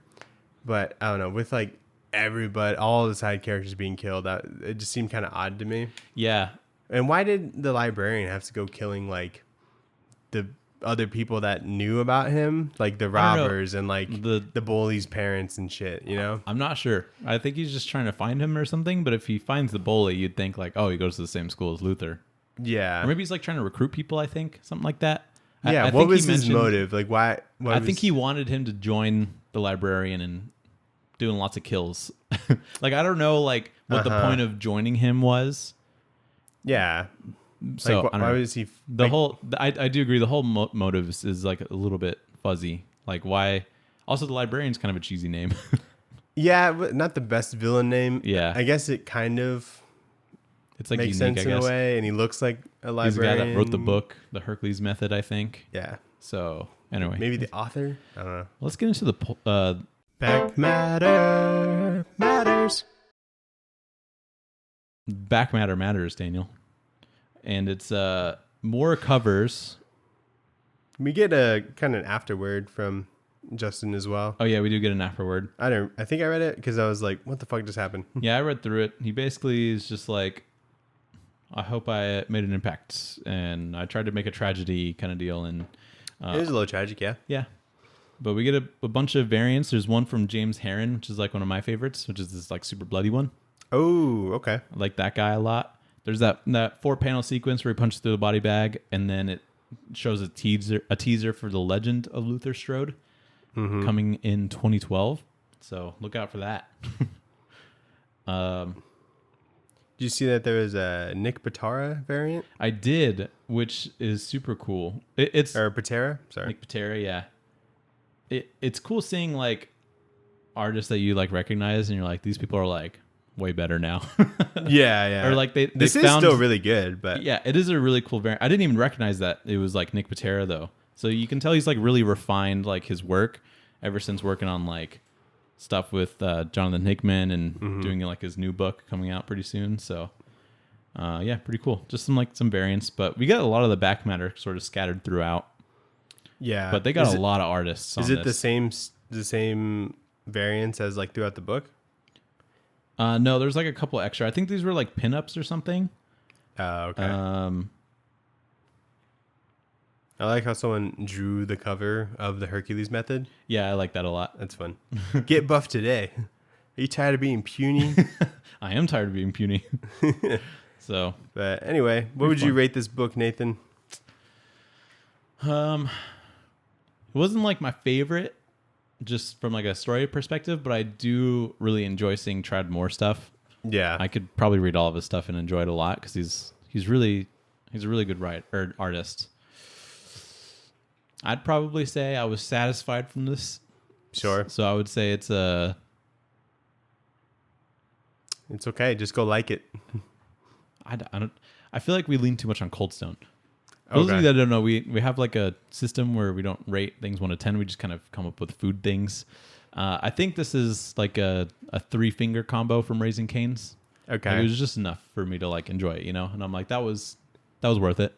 But I don't know, with like everybody, all the side characters being killed, it just seemed kind of odd to me. Yeah. And why did the librarian have to go killing like the other people that knew about him, like the I don't know. robbers and like The- the bully's parents and shit, you know? I'm not sure. I think he's just trying to find him or something. But if he finds the bully, you'd think like, oh, he goes to the same school as Luther. Yeah. Or maybe he's like trying to recruit people. I think something like that. Yeah. I What think he was his mentioned- motive? Like why? I think he wanted him to join the librarian and doing lots of kills. Like I don't know like what the point of joining him was. Yeah. So like, I don't why know. was he? The whole I do agree. The whole motive is like a little bit fuzzy. Like why? Also, the librarian's kind of a cheesy name. Yeah, but not the best villain name. Yeah. I guess it kind of It's like makes unique, sense I in a guess. way, and he looks like a He's the librarian. guy that wrote the book, The Hercules Method, I think. Yeah. So anyway, Maybe the author. I don't know. let's get into the Back matter matters. back matter matters, Daniel, and it's more covers. We get a kind of an afterword from Justin as well. Oh yeah, we do get an afterword. I think I read it because I was like, "What the fuck just happened?" Yeah, I read through it. He basically is just like, I hope I made an impact, and I tried to make a tragedy kind of deal, and It was a little tragic, yeah. yeah. But we get a bunch of variants. There's one from James Herron, which is like one of my favorites, which is this like super bloody one. Oh, okay. I like that guy a lot. There's that 4-panel sequence where he punches through the body bag, and then it shows a teaser for the Legend of Luther Strode coming in 2012. So look out for that. Did you see that there was a Nick Patara variant I did, which is super cool. It's or Patera? Sorry. Nick Patera, yeah. It's cool seeing like artists that you like recognize, and you're like, these people are like way better now. Yeah, yeah. Or like they this is found, still really good, but yeah, it is a really cool variant. I didn't even recognize that it was like Nick Patera though. So you can tell he's like really refined like his work ever since working on like stuff with Jonathan Hickman and doing like his new book coming out pretty soon. So yeah, pretty cool. Just some variants, but we got a lot of the back matter sort of scattered throughout. yeah. But they got Is a it- lot of artists. Is on it this. the same variants as like throughout the book? No, there's like a couple extra. I think these were like pinups or something. Oh, okay. Um, I like how someone drew the cover of the Hercules Method. yeah, I like that a lot. That's fun. Get buff today. Are you tired of being puny? I am tired of being puny. So, But anyway, what would you rate this book, Nathan? it wasn't like my favorite, just from like a story perspective, but I do really enjoy seeing Trad Moore stuff. Yeah. I could probably read all of his stuff and enjoy it a lot because he's a really good artist. I'd probably say I was satisfied from this. Sure. So I would say it's a It's okay. Just go like it. I don't. I feel like we lean too much on Cold Stone. For those of you that don't know, we have like a system where we don't rate things 1 to 10. We just kind of come up with food things. I think this is like a 3-finger combo from Raising Cane's. Okay. Like, it was just enough for me to like enjoy it, you know? And I'm like, that was worth it.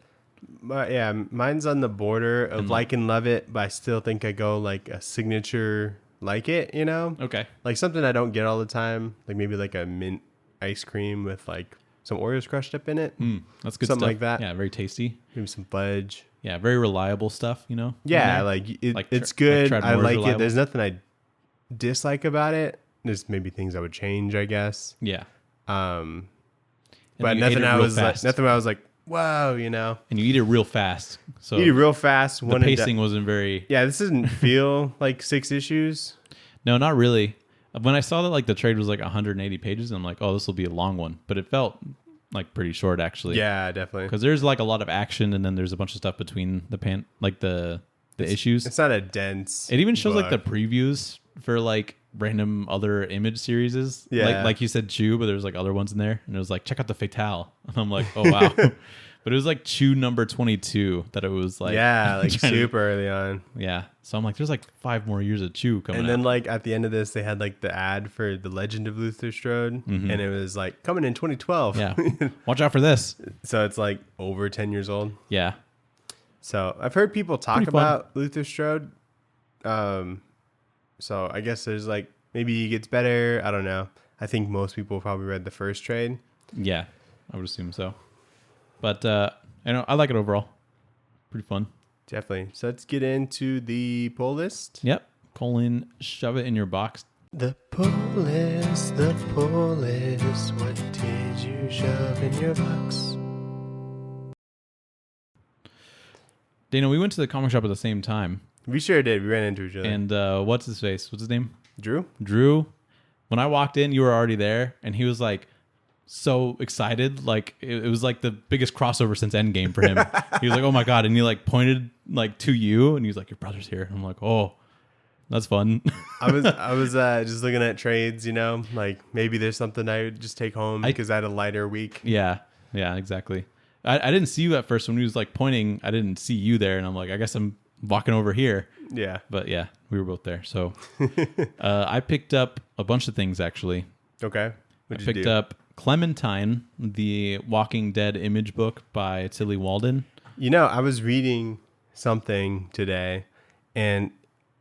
Yeah, mine's on the border of like and love it, but I still think I go like a signature like it, you know? Okay. Like something I don't get all the time, like maybe like a mint ice cream with like some Oreos crushed up in it. That's good Something stuff. like that. Yeah, very tasty. Maybe some fudge. Yeah, very reliable stuff, you know? Yeah, it's good. Like I like reliable. it. There's nothing I dislike about it. There's maybe things I would change, I guess. Yeah. But nothing I was like, whoa, you know. And you eat it real fast. So eat it real fast. The pacing wasn't very... Yeah, this doesn't feel like 6 issues. No, not really. When I saw that like the trade was like 180 pages, I'm like, oh, this will be a long one. But it felt like pretty short, actually. Yeah, definitely. Because there's like a lot of action, and then there's a bunch of stuff between the issues. It's not a dense. It even shows book. like the previews for like random other image series. Yeah. Like you said, Chew, but there's like other ones in there, and it was like, check out the Fatale. And I'm like, oh wow. But it was like Chew number 22 that it was like. Yeah, like super early on. Yeah. So I'm like, there's like 5 more years of Chew coming And then out. like at the end of this, they had like the ad for The Legend of Luther Strode, and it was like coming in 2012. Yeah. Watch out for this. So it's like over 10 years old. Yeah. So I've heard people talk Pretty fun. about Luther Strode. So I guess there's like maybe he gets better. I don't know. I think most people probably read the first trade. Yeah, I would assume so. But I like it overall. Pretty fun. Definitely. So let's get into the pull list. Yep. Shove it in your box. The pull list, the pull list. What did you shove in your box? Dana, we went to the comic shop at the same time. We sure did. We ran into each other. And what's his face? What's his name? Drew. When I walked in, you were already there, and he was like so excited. Like it was like the biggest crossover since Endgame for him. He was like, "Oh my god!" And he like pointed like to you, and he was like, "Your brother's here." And I'm like, "Oh, that's fun." I was just looking at trades, you know, like maybe there's something I would just take home because I had a lighter week. Yeah, exactly. I didn't see you at first when he was like pointing. I didn't see you there, and I'm like, I guess I'm walking over here. Yeah. But yeah, we were both there. So I picked up a bunch of things, actually. Okay. I picked up Clementine, the Walking Dead image book by Tilly Walden. You know, I was reading something today, and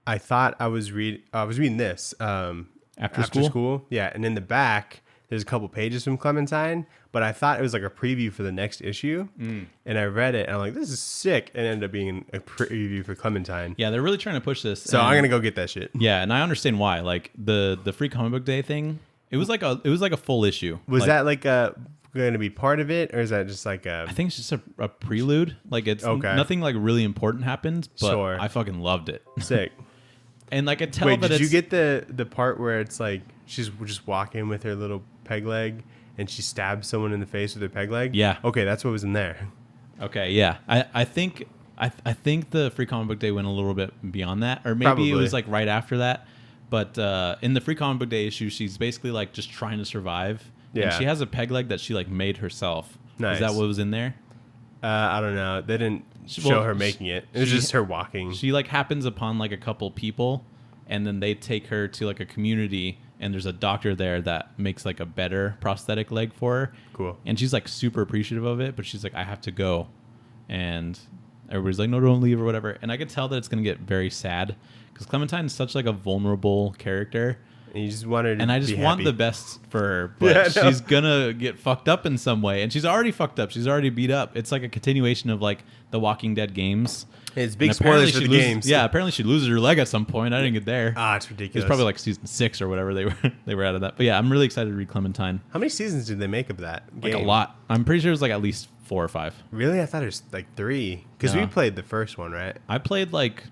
I thought I was reading this After school? Yeah, and in the back, there's a couple pages from Clementine, but I thought it was like a preview for the next issue, and I read it, and I'm like, this is sick, and it ended up being a preview for Clementine. Yeah, they're really trying to push this. So I'm gonna go get that shit. Yeah, and I understand why. Like the free comic book day thing, it was like a full issue. Was that like going to be part of it, or is that just like a? I think it's just a prelude. Like it's nothing like really important happens, but I fucking loved it. Sick. And like I tell Wait, that did you get the part where it's like she's just walking with her little peg leg and she stabs someone in the face with her peg leg? Yeah. Okay, that's what was in there. Okay, yeah. I think the free comic book day went a little bit beyond that, or maybe Probably. it was like right after that. But in the free comic book day issue, she's basically like just trying to survive. Yeah. And she has a peg leg that she like made herself. Nice. Is that what was in there? I don't know. They didn't show her making it. It was just her walking. She like happens upon like a couple people, and then they take her to like a community, and there's a doctor there that makes like a better prosthetic leg for her. Cool. And she's like super appreciative of it, but she's like, I have to go. And everybody's like, no, don't leave or whatever. And I could tell that it's going to get very sad because Clementine's such like a vulnerable character. And you just want her to and I just be want happy. the best for her, but Yeah, I know. she's gonna get fucked up in some way, and she's already fucked up. She's already beat up. It's like a continuation of like the Walking Dead games. It's big And apparently spoilers for she the loses- games. Yeah, apparently she loses her leg at some point. I didn't get there. Ah, it's It ridiculous. was probably like season 6 or whatever they were out of that. But yeah, I'm really excited to read Clementine. How many seasons did they make of that game? Like a lot. I'm pretty sure it was like at least 4 or 5. Really? I thought it was like 3. Because No. we played the first one, right? I played like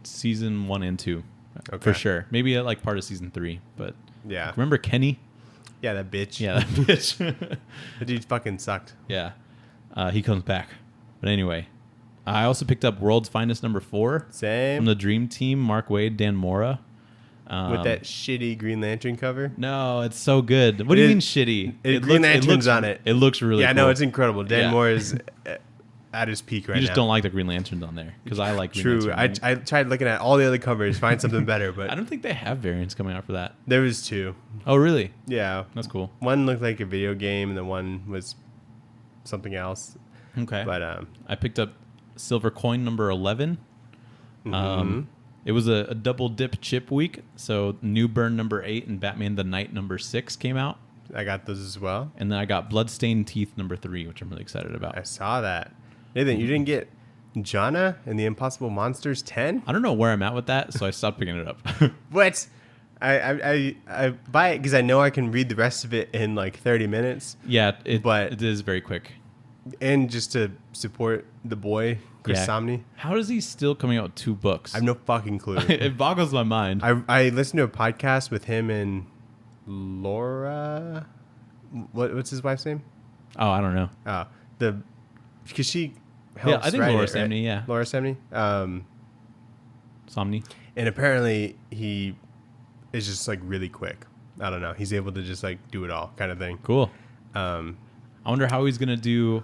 season 1 and 2 Okay. for sure. Maybe like part of season 3. But Yeah. remember Kenny? Yeah, that bitch. Yeah, that bitch. The dude fucking sucked. Yeah. He comes back. But anyway, I also picked up World's Finest number 4 Same. from the Dream Team, Mark Waid, Dan Mora. with that shitty Green Lantern cover. No, it's so good. What do you mean shitty? Green Lantern's on it. It looks really cool. Yeah, no, it's incredible. Dan Moore is at his peak right now. You just don't like the Green Lanterns on there because I like Green Lantern. I tried looking at all the other covers, find something better, but I don't think they have variants coming out for that. There was 2. Oh, really? Yeah. That's cool. One looked like a video game, and the one was something else. Okay. But I picked up Silver Coin number 11. Mm-hmm. It was a double dip chip week, so New Burn number 8 and Batman the Knight number 6 came out. I got those as well. And then I got Bloodstained Teeth number 3, which I'm really excited about. I saw that. Nathan, you didn't get Jana and the Impossible Monsters 10? I don't know where I'm at with that, so I stopped picking it up. What? I buy it because I know I can read the rest of it in like 30 minutes. Yeah, it is very quick. And just to support the boy, Chris Samnee. How is he still coming out with 2 books? I have no fucking clue. It boggles my mind. I listened to a podcast with him and Laura. What's his wife's name? Oh, I don't know. Because she helps I think write Laura it, Samnee, right? yeah. Laura Samnee. Somni. And apparently he is just like really quick. I don't know. He's able to just like do it all kind of thing. Cool. I wonder how he's gonna do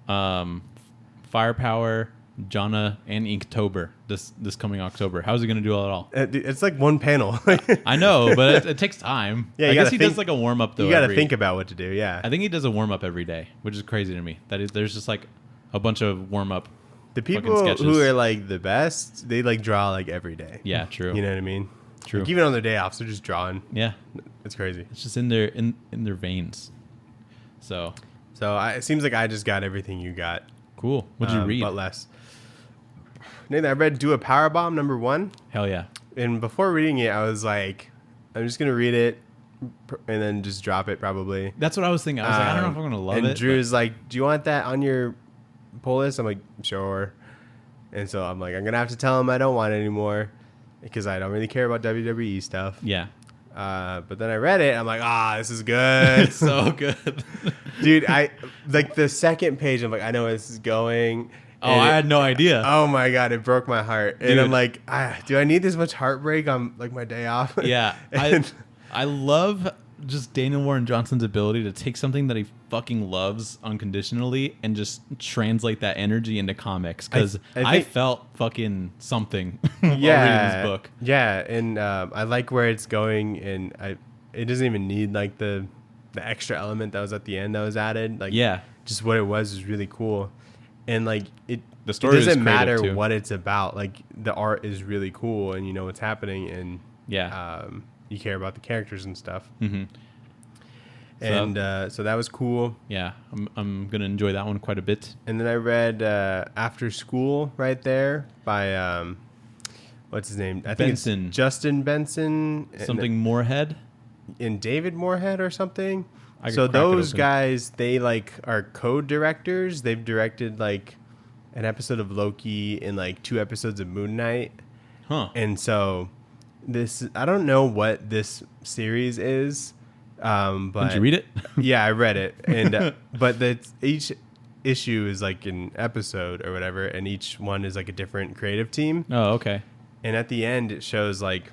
Firepower, Jana, and Inktober this coming October. How's he gonna do it all? It's like one panel. I know, but it takes time. Yeah, I guess he does like a warm up though. You got to think about what to do. Yeah, I think he does a warm up every day, which is crazy to me. There's just like a bunch of warm up. The people who are like the best, they like draw like every day. Yeah, true. You know what I mean? True. Like, even on their day offs, they're just drawing. Yeah, it's crazy. It's just in their veins. So it seems like I just got everything you got. Cool. What'd you read? But less. Nathan, I read Do a Powerbomb number 1. Hell yeah. And before reading it, I was like, I'm just going to read it and then just drop it probably. That's what I was thinking. I was like, I don't know if I'm going to love it. And Drew's like, do you want that on your pull list? I'm like, sure. And so I'm like, I'm going to have to tell him I don't want it anymore because I don't really care about WWE stuff. Yeah. But then I read it. I'm like, this is good. It's so good. Dude, I like the second page. I'm like, I know where this is going. Oh, I had no idea. Oh my God, it broke my heart. Dude. And I'm like, do I need this much heartbreak on like my day off? Yeah. I love just Daniel Warren Johnson's ability to take something that he fucking loves unconditionally and just translate that energy into comics. Because I felt fucking something while reading this book. Yeah, and I like where it's going, and it doesn't even need like the extra element that was at the end that was added. Like, just what it was really cool. And like the story doesn't matter too. What it's about. Like the art is really cool, and you know what's happening, and you care about the characters and stuff. Mm-hmm. And so that was cool. Yeah, I'm gonna enjoy that one quite a bit. And then I read After School right there by what's his name? I think it's Justin Benson. Something Moorhead. And David Moorhead or something. So those guys, they like are co-directors. They've directed like an episode of Loki and like 2 episodes of Moon Knight. Huh. And so I don't know what this series is. But did you read it? Yeah, I read it. And but each issue is like an episode or whatever, and each one is like a different creative team. Oh, okay. And at the end, it shows like.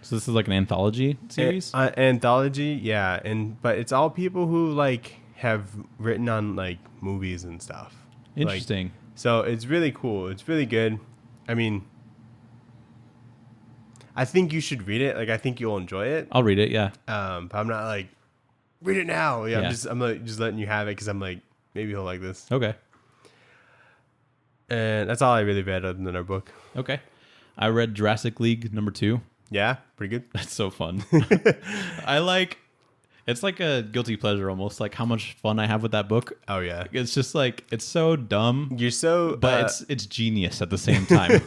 So this is like an anthology series? Anthology, yeah. But it's all people who like have written on like movies and stuff. Interesting. Like, so it's really cool. It's really good. I mean, I think you should read it. Like, I think you'll enjoy it. I'll read it, yeah. But I'm not like, read it now. Yeah. I'm like just letting you have it because I'm like, maybe he'll like this. Okay. And that's all I really read other than our book. Okay. I read Jurassic League number 2. Yeah, pretty good. That's so fun. It's like a guilty pleasure almost, like how much fun I have with that book. Oh yeah. It's just like, it's so dumb. You're so but it's genius at the same time.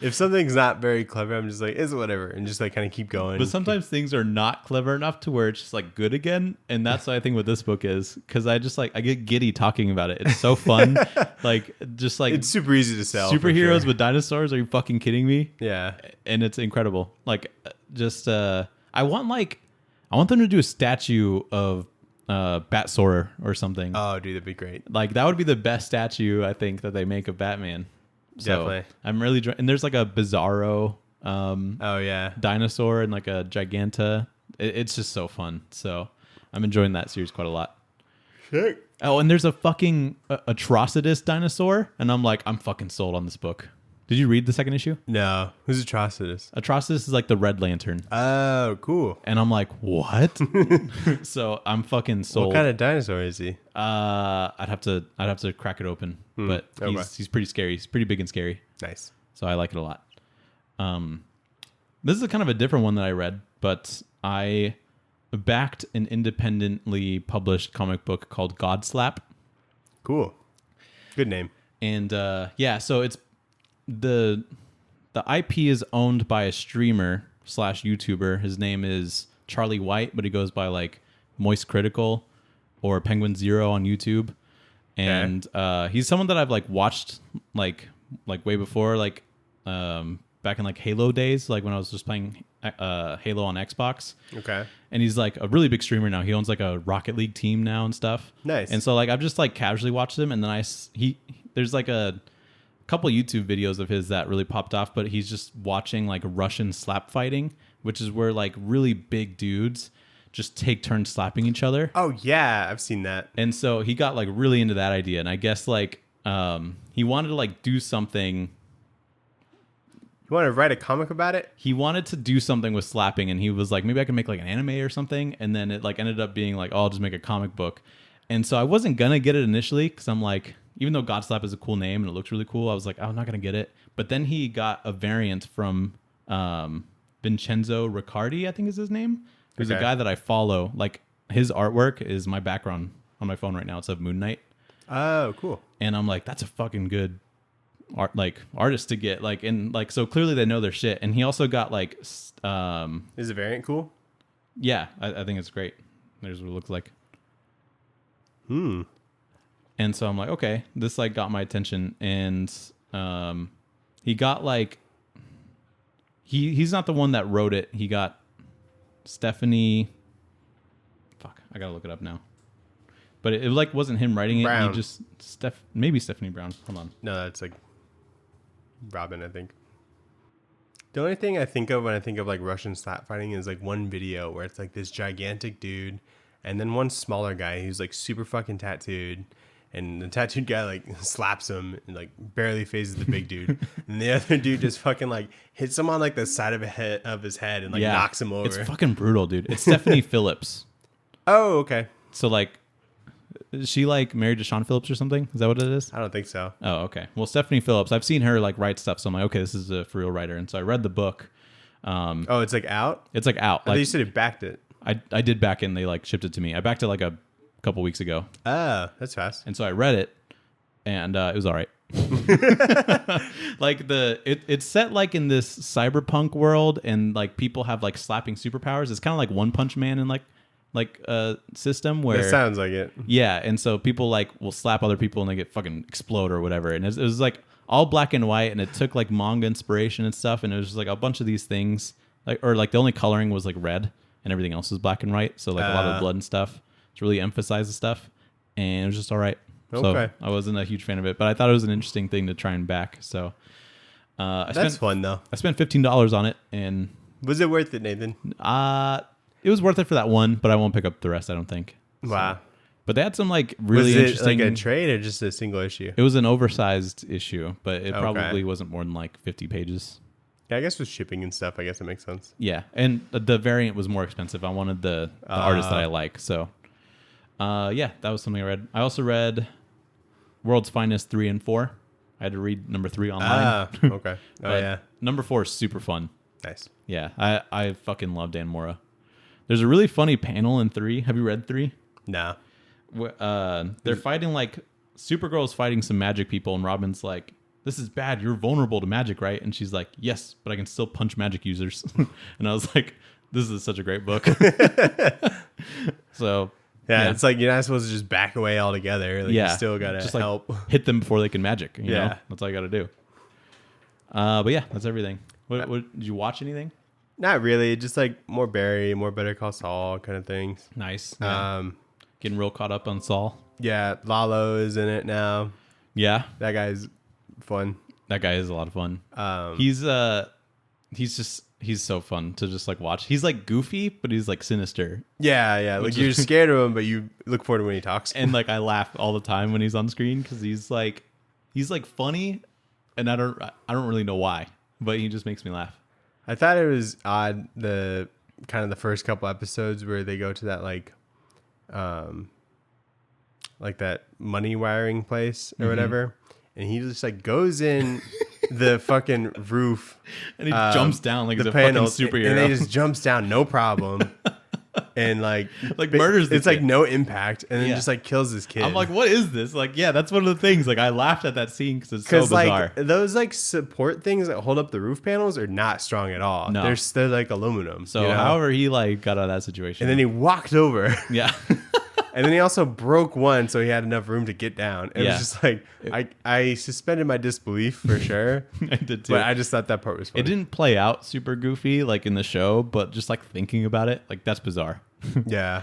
If something's not very clever, I'm just like, it's whatever, and just like kind of keep going. But sometimes things are not clever enough to where it's just like good again, and that's what I think what this book is, because I get giddy talking about it. It's so fun. Like just like it's super easy to sell. Superheroes with dinosaurs? Are you fucking kidding me? Yeah. And it's incredible. Like just I want them to do a statue of Bat Soarer or something. Oh, dude, that'd be great. Like that would be the best statue I think that they make of Batman. So definitely. I'm really and there's like a Bizarro Oh yeah. dinosaur and like a giganta. It's just so fun. So I'm enjoying that series quite a lot. Sick. Oh, and there's a fucking Atrocitus dinosaur, and I'm like, I'm fucking sold on this book. Did you read the second issue? No. Who's Atrocitus? Atrocitus is like the Red Lantern. Oh, cool. And I'm like, what? So I'm fucking sold. What kind of dinosaur is he? I'd have to crack it open, but he's pretty scary. He's pretty big and scary. Nice. So I like it a lot. This is a kind of a different one that I read, but I backed an independently published comic book called Godslap. Cool. Good name. And so it's the IP is owned by a streamer / YouTuber. His name is Charlie White, but he goes by like Moist Critical or Penguin Zero on YouTube. And he's someone that I've like watched like way before, like back in like Halo days, like when I was just playing Halo on Xbox. Okay. And he's like a really big streamer now. He owns like a Rocket League team now and stuff. Nice. And so like I've just like casually watched him, and then there's like a couple YouTube videos of his that really popped off, but he's just watching like Russian slap fighting, which is where like really big dudes just take turns slapping each other. Oh yeah, I've seen that. And so he got like really into that idea, and I guess like he wanted to like do something. You want to write a comic about it? He wanted to do something with slapping, and he was like, maybe I can make like an anime or something. And then it like ended up being like, oh, I'll just make a comic book. And so I wasn't gonna get it initially because I'm like, even though Godslap is a cool name and it looks really cool, I was like, I'm not gonna get it. But then he got a variant from Vincenzo Riccardi, I think is his name. Who's a guy that I follow. Like his artwork is my background on my phone right now. It's of Moon Knight. Oh, cool. And I'm like, that's a fucking good artist to get. Like, and like, so clearly they know their shit. And he also got like, Is the variant cool? Yeah, I think it's great. There's what it looks like. And so I'm like, okay, this like got my attention. And he got like, he's not the one that wrote it. He got Stephanie. Fuck, I gotta look it up now. But it like wasn't him writing it. Brown. He just maybe Stephanie Brown. Hold on. No, that's like Robin, I think. The only thing I think of when I think of like Russian slap fighting is like one video where it's like this gigantic dude and then one smaller guy who's like super fucking tattooed, and the tattooed guy like slaps him and like barely phases the big dude, and the other dude just fucking like hits him on like the side of his head and like knocks him over. It's fucking brutal, dude. It's Stephanie Phillips. Oh, okay. So like, is she like married to Sean Phillips or something? Is that what it is? I don't think so. Oh, okay. Well, Stephanie Phillips, I've seen her like write stuff, so I'm like, okay, this is a for real writer. And so I read the book. Oh, it's like out? It's like out. I thought Like, you said it backed it. I did back in. They like shipped it to me. I backed it like a couple weeks ago, Oh, that's fast. and so I read it, and it was all right. Like it's set like in this cyberpunk world, and like people have like slapping superpowers. It's kind of like One Punch Man in like a system where That sounds like it. yeah, and so people like will slap other people and they get fucking explode or whatever. And it was like all black and white, and it took like manga inspiration and stuff, and it was just like a bunch of these things, like the only coloring was like red, and everything else was black and white. So like a lot of the blood and stuff to really emphasize the stuff, and it was just all right. Okay. So I wasn't a huge fan of it, but I thought it was an interesting thing to try and back. So That's fun though. I spent $15 on it, and Was it worth it, Nathan? it was worth it for that one, but I won't pick up the rest, I don't think. Wow. But they had some like really Was it interesting. like a trade or just a single issue? It was an oversized issue, but it Okay. probably wasn't more than like 50 pages. Yeah, I guess with shipping and stuff, I guess it makes sense. Yeah, and the variant was more expensive. I wanted the artist that I like, so yeah, that was something I read. I also read World's Finest 3 and 4. I had to read number 3 online. Okay. Oh, But yeah. number 4 is super fun. Nice. Yeah, I fucking love Dan Mora. There's a really funny panel in 3. Have you read 3? No. They're fighting like Supergirl's fighting some magic people, and Robin's like, "This is bad. You're vulnerable to magic, right?" And she's like, "Yes, but I can still punch magic users." And I was like, "This is such a great book." So Yeah, it's like you're not supposed to just back away altogether. Like, you still gotta just like help. hit them before they can magic. You know? Yeah. That's all you gotta do. But yeah, that's everything. What did you watch anything? Not really. Just like more Barry, more Better Call Saul kind of things. Nice. Yeah. Getting real caught up on Saul. Yeah, Lalo is in it now. Yeah, That guy's fun. that guy is a lot of fun. Um, He's he's so fun to just like watch. He's like goofy, but he's like sinister. Yeah. Like you're scared of him, but you look forward to when he talks. And like I laugh all the time when he's on screen because he's like funny, and I don't really know why, but he just makes me laugh. I thought it was odd the first couple episodes where they go to that like that money wiring place or whatever, and he just like goes in the fucking roof and he jumps down like the he's a panels, fucking superhero, and he just jumps down no problem. And like murders the it's kid. like no impact, and then just like kills this kid. I'm like, what is this? Like, yeah, that's one of the things. Like, I laughed at that scene because it's so bizarre. Like those like support things that hold up the roof panels are not strong at all. No. They're like aluminum. So however he like got out of that situation, and then he walked over. Yeah. And then he also broke one, so he had enough room to get down. It was just like I suspended my disbelief for sure. I did too. But I just thought that part was funny. It didn't play out super goofy like in the show, but just like thinking about it, like that's bizarre. Yeah.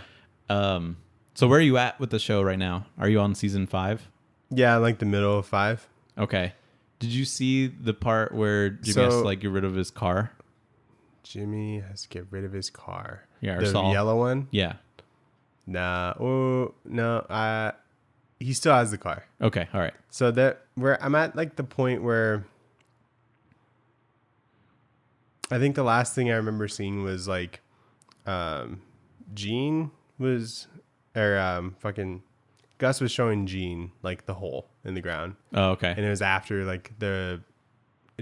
So where are you at with the show right now? Are you on season 5? Yeah, like the middle of 5. Okay. Did you see the part where Jimmy has to like get rid of his car? Jimmy has to get rid of his car. Yeah, or the Saul. Yellow one? Yeah. Nah. Oh no. He still has the car. Okay. All right. So that where I'm at like the point where I think the last thing I remember seeing was like Gene was fucking Gus was showing Gene like the hole in the ground. Oh, okay. And it was after like the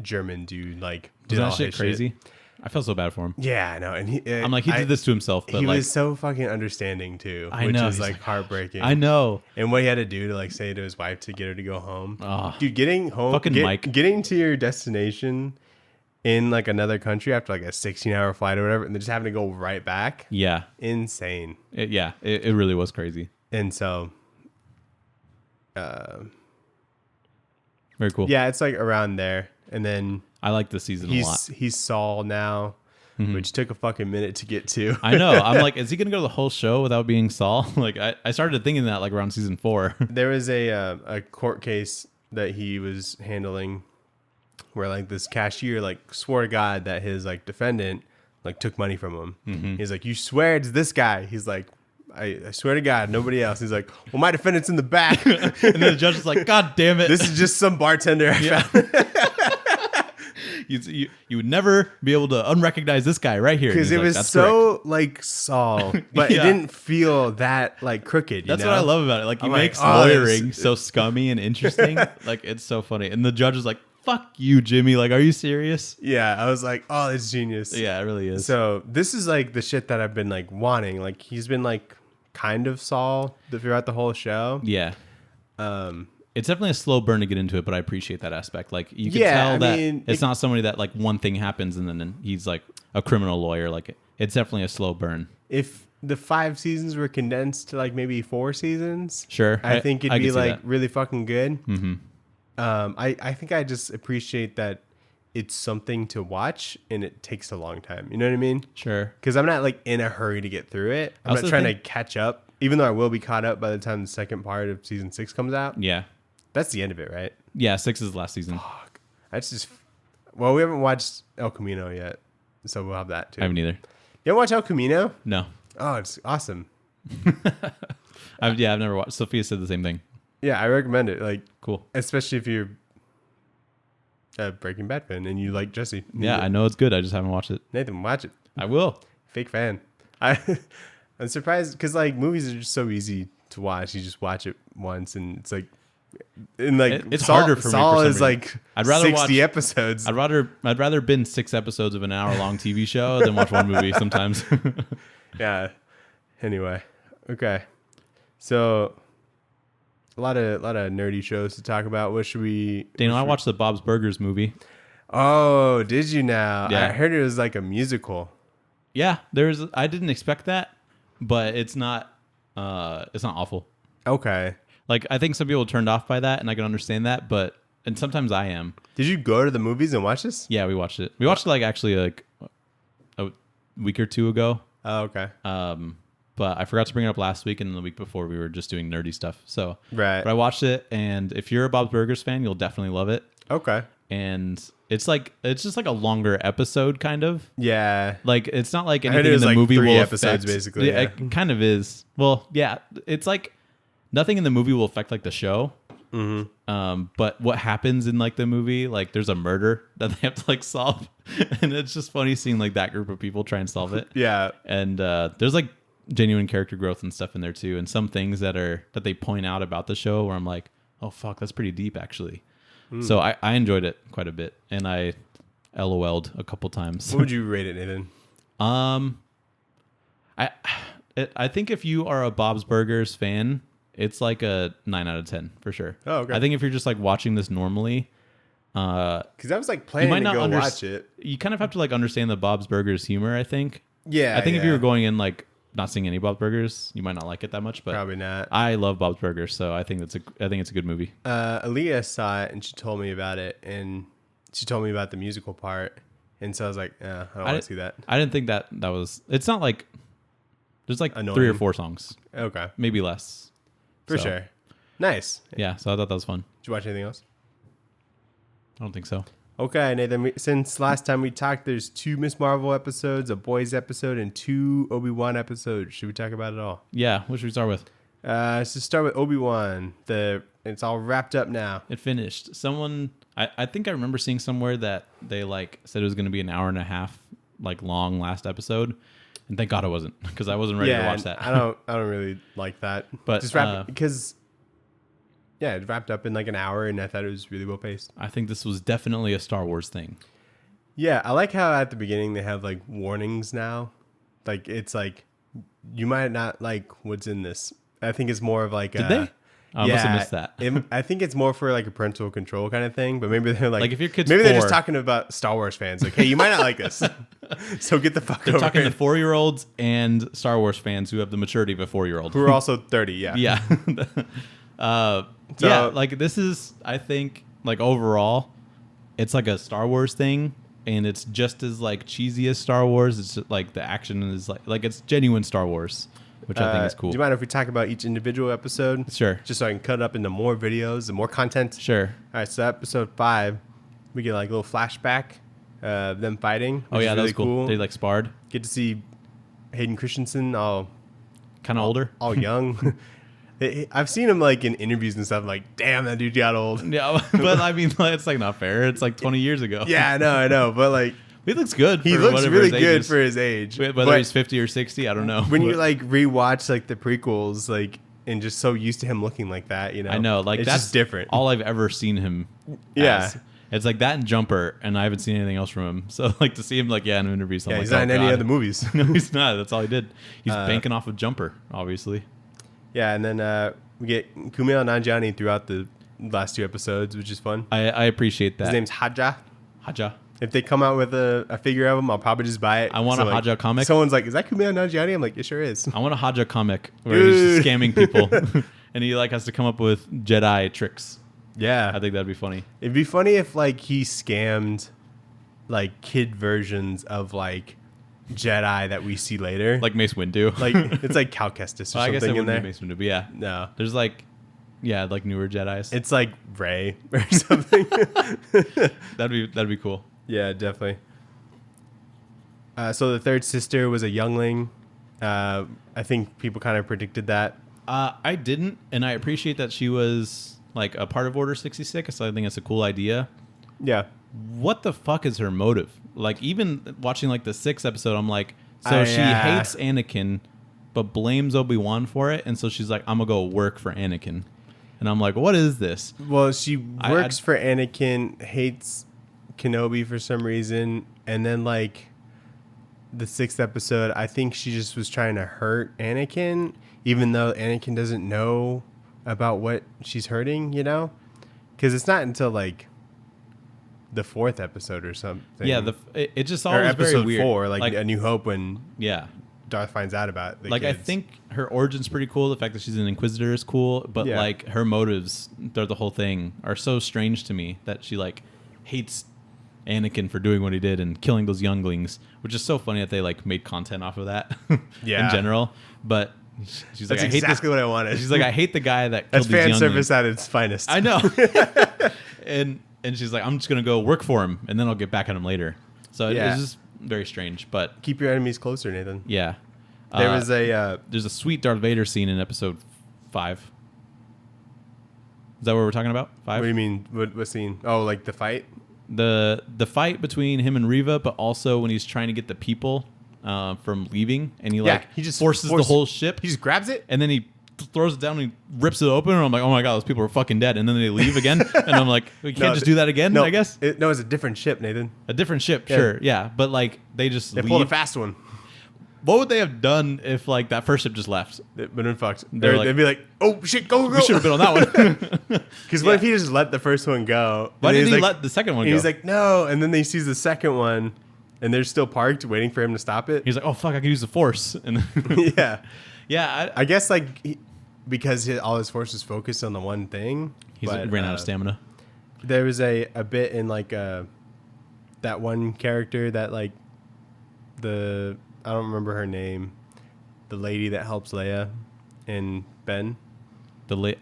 German dude like did Was all that shit his crazy? shit. I felt so bad for him. Yeah, I know. And I'm like, he did this to himself. But he like, was so fucking understanding too, I which know, is he's like like, heartbreaking. I know. And what he had to do to like say to his wife to get her to go home. Oh, Dude, getting home, fucking Mike. Getting to your destination in like another country after like a 16-hour flight or whatever, and then just having to go right back. Yeah. Insane. It really was crazy. And so, very cool. yeah, it's like around there. And then I like this season a lot. He's Saul now, which took a fucking minute to get to. I know. I'm like, is he going to go the whole show without being Saul? Like, I started thinking that like around season 4. There was a court case that he was handling where like this cashier like swore to God that his like defendant like took money from him. Mm-hmm. He's like, you swear it's this guy. He's like, I swear to God, nobody else. He's like, well, my defendant's in the back. And then the judge is like, God damn it. This is just some bartender I found. You would never be able to unrecognize this guy right here. Because it like, was so like Saul, but Yeah. it didn't feel that like crooked. That's you know? what I love about it. Like, he I'm like, makes oh, lawyering so scummy and interesting. Like, it's so funny. And the judge is like, fuck you, Jimmy. Like, are you serious? Yeah, I was like, oh, it's genius. Yeah, it really is. So this is like the shit that I've been like wanting. Like he's been like kind of Saul throughout the whole show. Yeah. It's definitely a slow burn to get into it, but I appreciate that aspect. Like, you can tell that it's not somebody that like one thing happens and then he's like a criminal lawyer. Like, it's definitely a slow burn. If the 5 seasons were condensed to like maybe 4 seasons, sure, I think it'd be like that. really fucking good. Mm-hmm. I think I just appreciate that it's something to watch and it takes a long time. You know what I mean? Sure. Because I'm not like in a hurry to get through it. I'm not trying to catch up, even though I will be caught up by the time the second part of season 6 comes out. Yeah. That's the end of it, right? Yeah, 6 is the last season. Fuck. That's just. Well, we haven't watched El Camino yet, so we'll have that too. I haven't either. You ever watch El Camino? No. Oh, it's awesome. I've never watched. Sophia said the same thing. Yeah, I recommend it. Like, cool. Especially if you're a Breaking Bad fan and you like Jesse. Yeah, I know it's good. I just haven't watched it. Nathan, watch it. I will. Fake fan. I'm surprised because like movies are just so easy to watch. You just watch it once and it's like. And like it's harder for me. Saul for some is reason. like I'd rather 60 watch episodes. I'd rather binge 6 episodes of an hour-long TV show than watch one movie sometimes. Yeah. Anyway, okay. So a lot of nerdy shows to talk about. What should we? Daniel, I watched the Bob's Burgers movie. Oh, did you now? Yeah. I heard it was like a musical. Yeah, I didn't expect that, but it's not awful. Okay. Like, I think some people are turned off by that, and I can understand that, and sometimes I am. Did you go to the movies and watch this? Yeah, we watched it. We watched it like actually like a week or 2 ago. Oh, okay. But I forgot to bring it up last week, and the week before we were just doing nerdy stuff. So, right. But I watched it, and if you're a Bob's Burgers fan, you'll definitely love it. Okay. and it's just like a longer episode, kind of. Yeah. Like it's not like I heard anything it in was the like movie 3 will episodes, affect. basically. Yeah, Yeah. it kind of is. Well, yeah, it's like nothing in the movie will affect like the show. But what happens in like the movie, like there's a murder that they have to like solve, and it's just funny seeing like that group of people try and solve it. Yeah. And there's like genuine character growth and stuff in there too, and some things that they point out about the show where I'm like, oh fuck, that's pretty deep actually. So I enjoyed it quite a bit, and I LOL'd a couple times. What would you rate it, Nathan? I think if you are a Bob's Burgers fan, it's like a 9 out of 10 for sure. Oh, okay. I think if you're just like watching this normally, Because I was like you planning might to not go watch it. You kind of have to like understand the Bob's Burgers humor, I think. Yeah. I think if yeah. you were going in like not seeing any Bob's Burgers, you might not like it that much. But Probably not. I love Bob's Burgers, so I think it's a good movie. Aaliyah saw it and she told me about it, and she told me about the musical part, and so I was like, I don't want to see that. I didn't think that was. It's not like there's like Annoying. 3 or 4 songs, Okay. maybe less. For So, sure. Nice. Yeah, so I thought that was fun. Did you watch anything else? I don't think so. Okay, Nathan. Since last time we talked, there's 2 Miss Marvel episodes, a Boys episode, and 2 Obi-Wan episodes. Should we talk about it all? Yeah, what should we start with? So start with Obi-Wan. It's all wrapped up now. It finished. I think I remember seeing somewhere that they like said it was going to be an hour and a half like long last episode, and thank God it wasn't, because I wasn't ready to watch that. I don't really like that. But, just because it wrapped up in like an hour, and I thought it was really well paced. I think this was definitely a Star Wars thing. Yeah, I like how at the beginning they have like warnings now. Like it's like you might not like what's in this. I think it's more of like Did they? I must have missed that. I think it's more for like a parental control kind of thing. But maybe they're like if your kid's maybe they're 4, just talking about Star Wars fans. Like, hey, you might not like this, so get the fuck they're over talking it. to 4-year-olds and Star Wars fans who have the maturity of a 4-year-old. Who are also 30. Yeah. Yeah. So- Yeah, like this is, I think, like overall, it's like a Star Wars thing, and it's just as like cheesy as Star Wars. It's just, like the action is like it's genuine Star Wars, which I think is cool. Do you mind if we talk about each individual episode? Sure. Just so I can cut it up into more videos and more content. Sure. All right, so episode 5, we get like a little flashback of them fighting. Oh which yeah, is that was really cool. They like sparred. Get to see Hayden Christensen all Kind of older. all young. I've seen him like in interviews and stuff. I'm like, damn, that dude got old. Yeah, but I mean, it's like not fair. It's like 20 years ago. Yeah, I know, but like he looks good. he for looks whatever really his age good is. for his age. Whether But he's 50 or 60, I don't know. when you like rewatch like the prequels, like and just so used to him looking like that, you know, I know, like it's that's just different. All I've ever seen him. Yeah. as. It's like that and Jumper, and I haven't seen anything else from him. So like to see him like in interviews, I'm Yeah, like, he's not oh, in any God. other movies. No, he's not. That's all he did. He's banking off of Jumper, obviously. Yeah, and then we get Kumail Nanjiani throughout the last 2 episodes, which is fun. I appreciate that. His name's Haja. Haja. If they come out with a figure of him, I'll probably just buy it. I want a like, Haja comic. Someone's like, is that Kumail Nanjiani? I'm like, it sure is. I want a Haja comic where he's Dude. just scamming people, and he like has to come up with Jedi tricks. Yeah. I think that'd be funny. It'd be funny if like he scammed like kid versions of like Jedi that we see later. Like Mace Windu. Like it's like Cal Kestis or I guess it something in wouldn't be there. Mace Windu, but yeah. No. There's like newer Jedis. It's like Rey or something. That'd be cool. Yeah, definitely. So the third sister was a youngling. I think people kind of predicted that. I didn't, and I appreciate that she was like a part of Order 66. So I think it's a cool idea. Yeah. What the fuck is her motive? Like even watching like the 6th episode, I'm like, so she hates Anakin, but blames Obi-Wan for it, and so she's like, I'm gonna go work for Anakin, and I'm like, what is this? Well, she works for Anakin, hates Kenobi for some reason, and then like the 6th episode, I think she just was trying to hurt Anakin, even though Anakin doesn't know about what she's hurting, you know? Because it's not until like the 4th episode or something. Yeah, it just or always episode very weird. 4, like A New Hope, when yeah, Darth finds out about the like kids. I think her origin's pretty cool. The fact that she's an Inquisitor is cool, but Yeah. like her motives through the whole thing are so strange to me that she like hates Anakin for doing what he did and killing those younglings, which is so funny that they like made content off of that Yeah. in general. But she's like, That's I hate exactly what I wanted. She's like, I hate the guy that killed That's these fan younglings. service at its finest. I know. and And she's like, I'm just going to go work for him, and then I'll get back at him later. So it's just very strange. But keep your enemies closer, Nathan. Yeah. There's a sweet Darth Vader scene in episode 5. Is that what we're talking about? 5? What do you mean? What scene? Oh, like the fight? The fight between him and Reva, but also when he's trying to get the people from leaving, and he just forces the whole ship. He just grabs it, and then he throws it down and he rips it open. And I'm like, oh my god, those people are fucking dead. And then they leave again, and I'm like, we can't just do that again. No, I guess it's a different ship, Nathan. A different ship, sure, yeah, but like they leave. Pulled a fast one. What would they have done if like that first ship just left? They'd been fucked. They'd be like, "Oh shit, go!" We should have been on that one. Because what if he just let the first one go? Why did he let the second one go? He's like, "No," and then he sees the second one, and they're still parked, waiting for him to stop it. He's like, "Oh fuck, I can use the force." And yeah. I guess like because all his force is focused on the one thing. He ran out of stamina. There was a bit in like that one character that like I don't remember her name. The lady that helps Leia and Ben.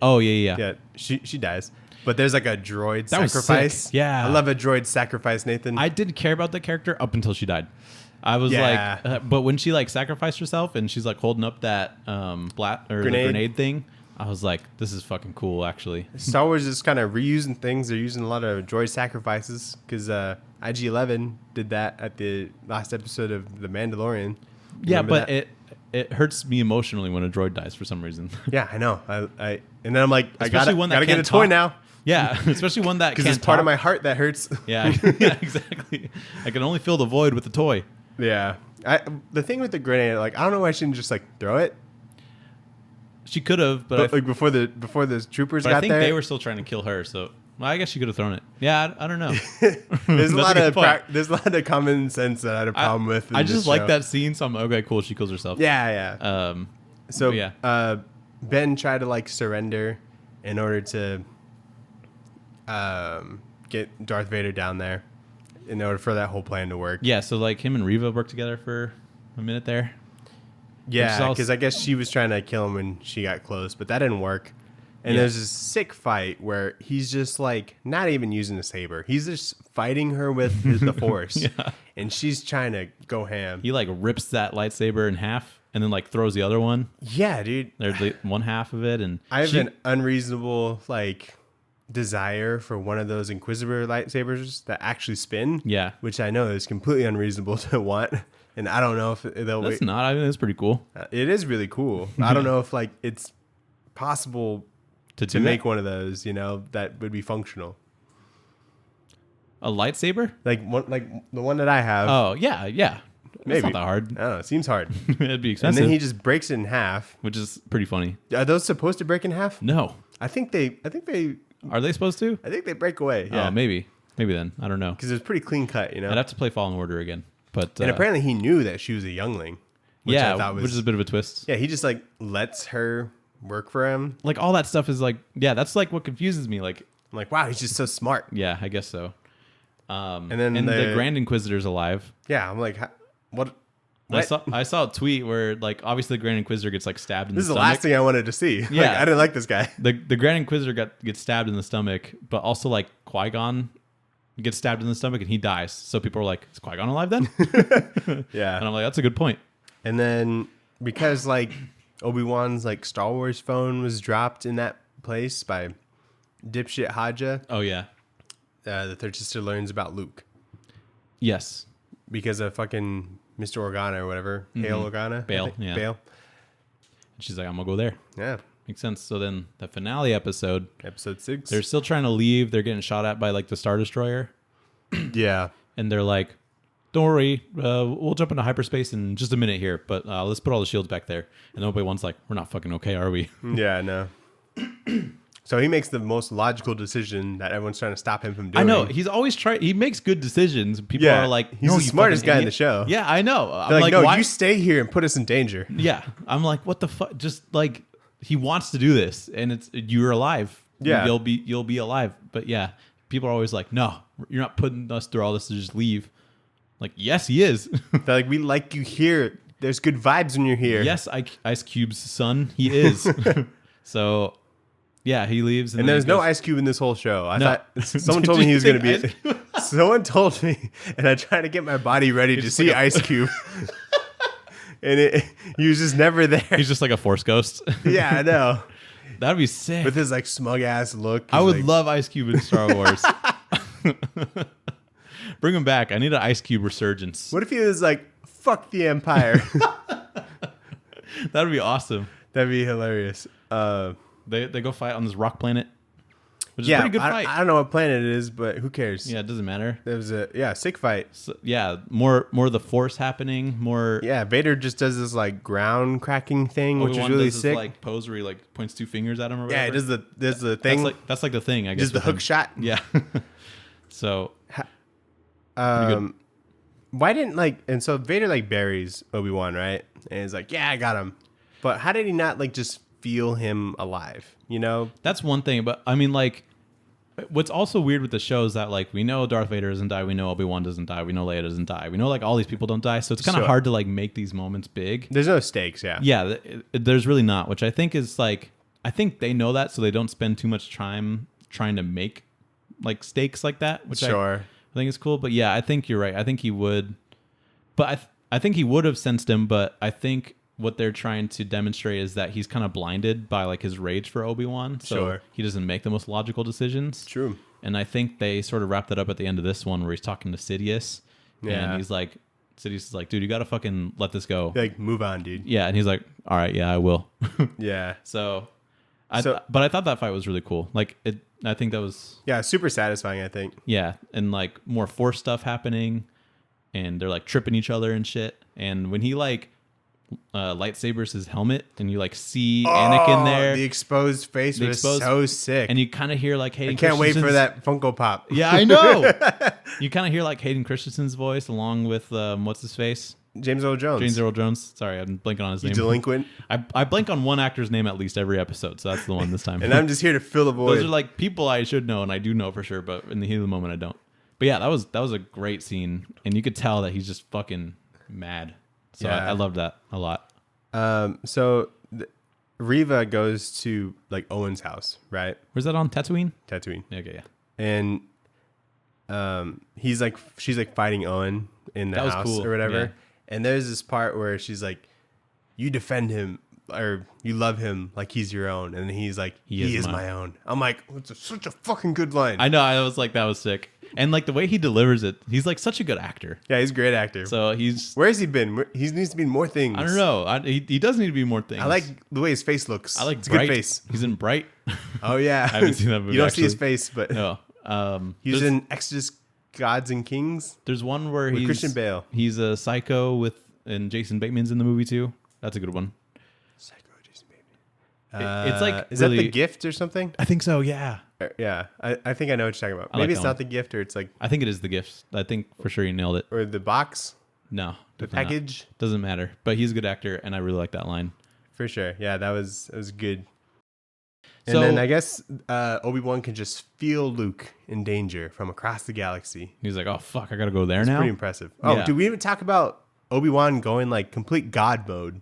Oh, yeah. Yeah, she dies. But there's like a droid that sacrifice. Yeah. I love a droid sacrifice, Nathan. I didn't care about that character up until she died. I was like, but when she like sacrificed herself and she's like holding up that grenade thing, I was like, this is fucking cool, actually. Star Wars is kind of reusing things. They're using a lot of droid sacrifices because IG-11 did that at the last episode of The Mandalorian. Yeah, but it hurts me emotionally when a droid dies for some reason. Yeah, I know. I and then I'm like, especially I gotta get a toy now. Yeah, especially one that because it's part of my heart that hurts. Yeah, exactly. I can only fill the void with the toy. Yeah, the thing with the grenade, like I don't know why she didn't just like throw it. She could have, but like before the troopers got there. I think they were still trying to kill her, so well, I guess she could have thrown it. Yeah, I don't know. There's a lot of common sense that I had a problem with. I just like that scene, so I'm okay. Cool, she kills herself. Yeah. Ben tried to like surrender in order to get Darth Vader down there, in order for that whole plan to work. Yeah. So like him and Reva worked together for a minute there. Yeah, because I guess she was trying to kill him when she got close, but that didn't work. And there's this sick fight where he's just like not even using a saber. He's just fighting her with the force. And she's trying to go ham. He like rips that lightsaber in half and then like throws the other one. Yeah, dude. There's like one half of it. And I have an unreasonable like desire for one of those Inquisitor lightsabers that actually spin. Yeah. Which I know is completely unreasonable to want. And I don't know if they'll That's not. I mean, that's pretty cool. It is really cool. I don't know if like it's possible to make one of those, that would be functional. A lightsaber? Like the one that I have. Oh, yeah. Maybe. It's not that hard. I don't know. It seems hard. It'd be expensive. And then he just breaks it in half. Which is pretty funny. Are those supposed to break in half? No. I think they. Are they supposed to? I think they break away. Yeah. Oh, maybe. Maybe then. I don't know. Because it's pretty clean cut, I'd have to play Fallen Order again. But and apparently he knew that she was a youngling. Which I thought which is a bit of a twist. Yeah, he just like lets her work for him. Like all that stuff is like, that's like what confuses me. Like I'm like, wow, he's just so smart. Yeah, I guess so. And then the Grand Inquisitor's alive. Yeah, I'm like, what? I saw a tweet where like obviously the Grand Inquisitor gets like stabbed in the stomach. This is the last thing I wanted to see. Yeah, like, I didn't like this guy. The Grand Inquisitor gets stabbed in the stomach, but also like Qui-Gon gets stabbed in the stomach and he dies. So people are like, is Qui-Gon alive then? Yeah. And I'm like, that's a good point. And then because like Obi-Wan's like Star Wars phone was dropped in that place by dipshit Haja. Oh yeah. The third sister learns about Luke. Yes. Because of fucking Mr. Organa or whatever. Hale Organa. Bale. Yeah. Bale. She's like, I'm gonna go there. Yeah. Makes sense. So then the finale episode, episode 6, they're still trying to leave. They're getting shot at by like the Star Destroyer. Yeah. And they're like, don't worry, we'll jump into hyperspace in just a minute here, but let's put all the shields back there. And Obi-Wan's like, we're not fucking okay, are we? Yeah, no. So he makes the most logical decision that everyone's trying to stop him from doing. I know. He's always he makes good decisions. People are like, he's the smartest guy in the show. Yeah, I know. I'm like, no, why? You stay here and put us in danger. Yeah. I'm like, what the fuck? Just like, he wants to do this and you're alive. Yeah. You'll be alive. But yeah, people are always like, no, you're not putting us through all this to just leave. Like, yes, he is. They're like, we like you here. There's good vibes when you're here. Yes, Ice Cube's son, he is. So Yeah, he leaves. And then there's he no goes- Ice Cube in this whole show. I No. thought someone Did told me you he was going to think be. Ice Cube- Someone told me, and I tried to get my body ready to just see like a- Ice Cube, and he was just never there. He's just like a Force ghost. Yeah, I know. That'd be sick. With his like smug ass look. I he's would like, love Ice Cube in Star Wars. Bring him back. I need an Ice Cube resurgence. What if he was like, "Fuck the Empire"? That'd be awesome. That'd be hilarious. They go fight on this rock planet, which is Yeah, a pretty good fight. I don't know what planet it is, but who cares? Yeah, it doesn't matter. There was a sick fight. So, yeah, more of the Force happening. More. Yeah, Vader just does this like ground cracking thing, which is Obi-Wan really does this, sick. like pose where he like points two fingers at him or Yeah, whatever. there's the thing. That's like the thing. I guess just the with hook him. shot. Yeah. So Why didn't and so Vader like buries Obi-Wan, right? And he's like, yeah, I got him. But how did he not like just feel him alive? You know? that's one thing. But I mean, like, what's also weird with the show is that like we know Darth Vader doesn't die, we know Obi-Wan doesn't die, we know Leia doesn't die, we know like all these people don't die. So it's kind of Sure. hard to like make these moments big. There's no stakes, yeah. Yeah, there's really not, which I think is like, I think they know that, so they don't spend too much time trying to make like stakes like that, which Sure. I think is cool. But yeah, I think you're right. I think he would, but I think he would have sensed him. But I think what they're trying to demonstrate is that he's kind of blinded by like his rage for Obi-Wan, so Sure. he doesn't make the most logical decisions. True. And I think they sort of wrapped that up at the end of this one where he's talking to Sidious, Yeah. and he's like, Sidious is like, dude, you got to fucking let this go. Like, move on, dude. Yeah, and he's like, all right, yeah, I will. Yeah. So, So- but I thought that fight was really cool. Like it, I think that was Yeah, super satisfying, I think. yeah, and like more Force stuff happening, and they're like tripping each other and shit. And when he like lightsabers his helmet, and you like see Anakin there, The exposed face was so sick. and you kind of hear like Hayden. I can't wait for Christensen's- that Funko Pop. Yeah, I know. You kind of hear like Hayden Christensen's voice along with what's his face, James Earl Jones. James Earl Jones. Sorry, I'm blanking on his You name. delinquent. I blank on one actor's name at least every episode, so that's the one this time. And I'm just here to fill the void. Those are like people I should know, and I do know for sure, but in the heat of the moment, I don't. But yeah, that was a great scene, and you could tell that he's just fucking mad. So Yeah. I loved that a lot. So Reva goes to like Owen's house, right? Where's that on Tatooine? Tatooine. Okay, yeah. And she's like fighting Owen in the That was house cool, or whatever. yeah. And there's this part where she's like, you defend him or you love him like he's your own. And he's like, he is my own. I'm like, it's such a fucking good line. I know. I was like, that was sick, and like the way he delivers it, he's like such a good actor. Yeah, he's a great actor. So he's. Where has he been? He needs to be in more things. I don't know. He does need to be more things. I like the way his face looks. I like it's a Bright. good face. He's in Bright. Oh yeah, I haven't seen that movie, You don't see his actually. face, but No. he was there's- in Exodus, Gods and Kings. There's one where With he's Christian Bale. He's a psycho and Jason Bateman's in the movie too. That's a good one. Psycho Jason Bateman. It's like is that really- The Gift or something? I think so. Yeah. Yeah, I think I know what you're talking about. I Maybe like it's that not one. The Gift, or it's like I think it is The Gift. I think for sure you nailed it. or the box, No, the definitely not. package. Doesn't matter. But he's a good actor, and I really like that line. For sure. Yeah, that was good. And So- then I guess Obi-Wan can just feel Luke in danger from across the galaxy. He's like, "Oh fuck, I gotta go there It's now." pretty impressive. Oh, Yeah. do we even talk about Obi-Wan going like complete God mode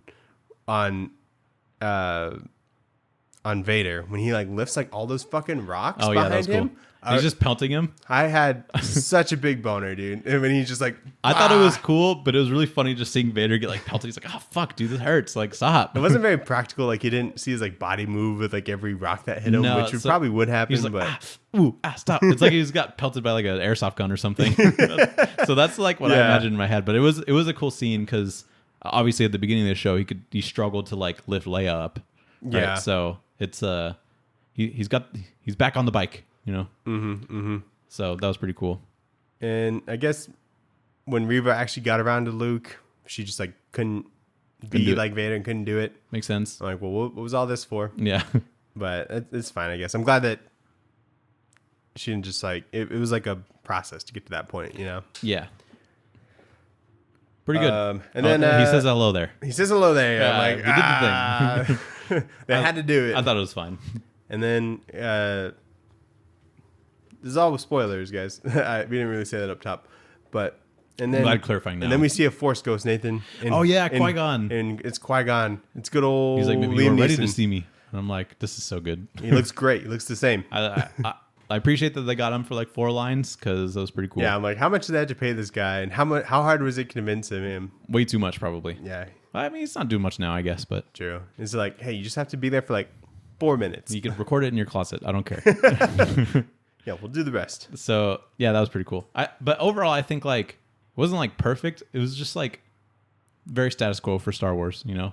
on Vader when he like lifts like all those fucking rocks Oh yeah, behind that was him? cool. He's just pelting him. I had such a big boner, dude. And when he's just like, I thought it was cool, but it was really funny just seeing Vader get like pelted. He's like, "Oh fuck, dude, this hurts." Like, stop. It wasn't very practical. Like, you didn't see his like body move with like every rock that hit him, No, which so probably would happen. He's like, but stop. It's like he's got pelted by like an airsoft gun or something. So that's like what I Yeah. imagined in my head. But it was a cool scene because obviously at the beginning of the show he struggled to like lift Leia up. Right? Yeah. So it's he's back on the bike, you know. Mm-hmm. So that was pretty cool. and I guess when Reva actually got around to Luke, she just like couldn't do be it. like Vader and couldn't do it. Makes sense. I'm like, well, what was all this for? Yeah. But it's fine, I guess. I'm glad that she didn't just like it was like a process to get to that point, you know. Yeah. Pretty good. And then he says hello there. he says hello there. Yeah, I'm like, we did the thing. They had to do it. I thought it was fine. And then this is all with spoilers, guys. We didn't really say that up top, but and then glad clarifying now. And then we see a Force ghost, Nathan. Oh, yeah, Qui-Gon. and it's Qui-Gon. It's good old. He's like, maybe Liam you were ready Neeson. to see me. and I'm like, this is so good. He looks great. He looks the same. I appreciate that they got him for like 4 lines because that was pretty cool. Yeah, I'm like, how much did they have to pay this guy, and how hard was it convincing him? Way too much, probably. Yeah, I mean, he's not doing much now, I guess, but true. It's like, hey, you just have to be there for like 4 minutes. you can record it in your closet. I don't care. Yeah, we'll do the rest. So yeah, that was pretty cool. But overall, I think like it wasn't like perfect. It was just like very status quo for Star Wars. You know,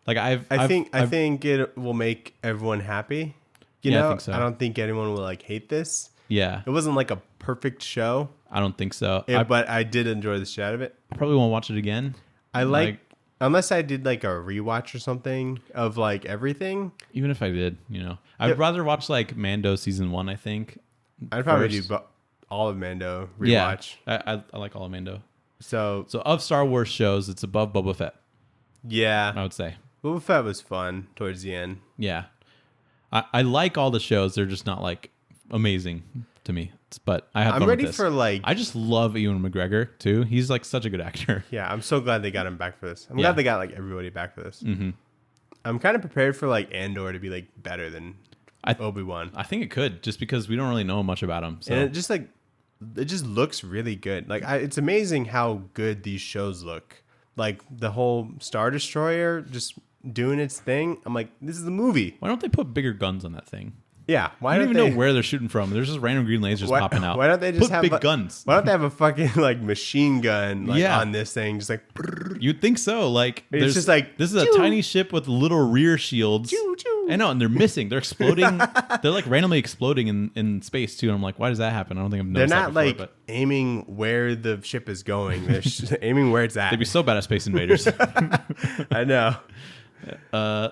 like I think it will make everyone happy. You know, I think so. I don't think anyone will like hate this. Yeah, It wasn't like a perfect show, I don't think so. but I did enjoy the shit out of it. I probably won't watch it again. I like unless I did like a rewatch or something of like everything. Even if I did, you know, I'd rather watch like Mando season 1. I think I'd probably first. do all of Mando rewatch. Yeah, I like all of Mando. So of Star Wars shows, it's above Boba Fett, yeah, I would say. Boba Fett was fun towards the end. Yeah, I like all the shows. They're just not like amazing to me. But I have. I'm fun ready with this. for like. I just love Ewan McGregor too. He's like such a good actor. Yeah, I'm so glad they got him back for this. I'm Yeah. glad they got like everybody back for this. Mm-hmm. I'm kind of prepared for like Andor to be like better than Obi-Wan. I think it could, just because we don't really know much about him. So And it just looks really good. Like it's amazing how good these shows look. Like the whole Star Destroyer just doing its thing. I'm like, this is a movie. why don't they put bigger guns on that thing? Yeah. Why I don't even they, know where they're shooting from. There's just random green lasers popping out. Why don't they just put have big guns? Why don't they have a fucking like machine gun on this thing? Just like You'd think so. Like it's just like this is a tiny ship with little rear shields. choo, choo. I know, and they're missing. They're exploding. They're like randomly exploding in space too. And I'm like, why does that happen? I don't think I've They're noticed not that before, like but aiming where the ship is going. They're aiming where it's at. they'd be so bad at Space Invaders. I know.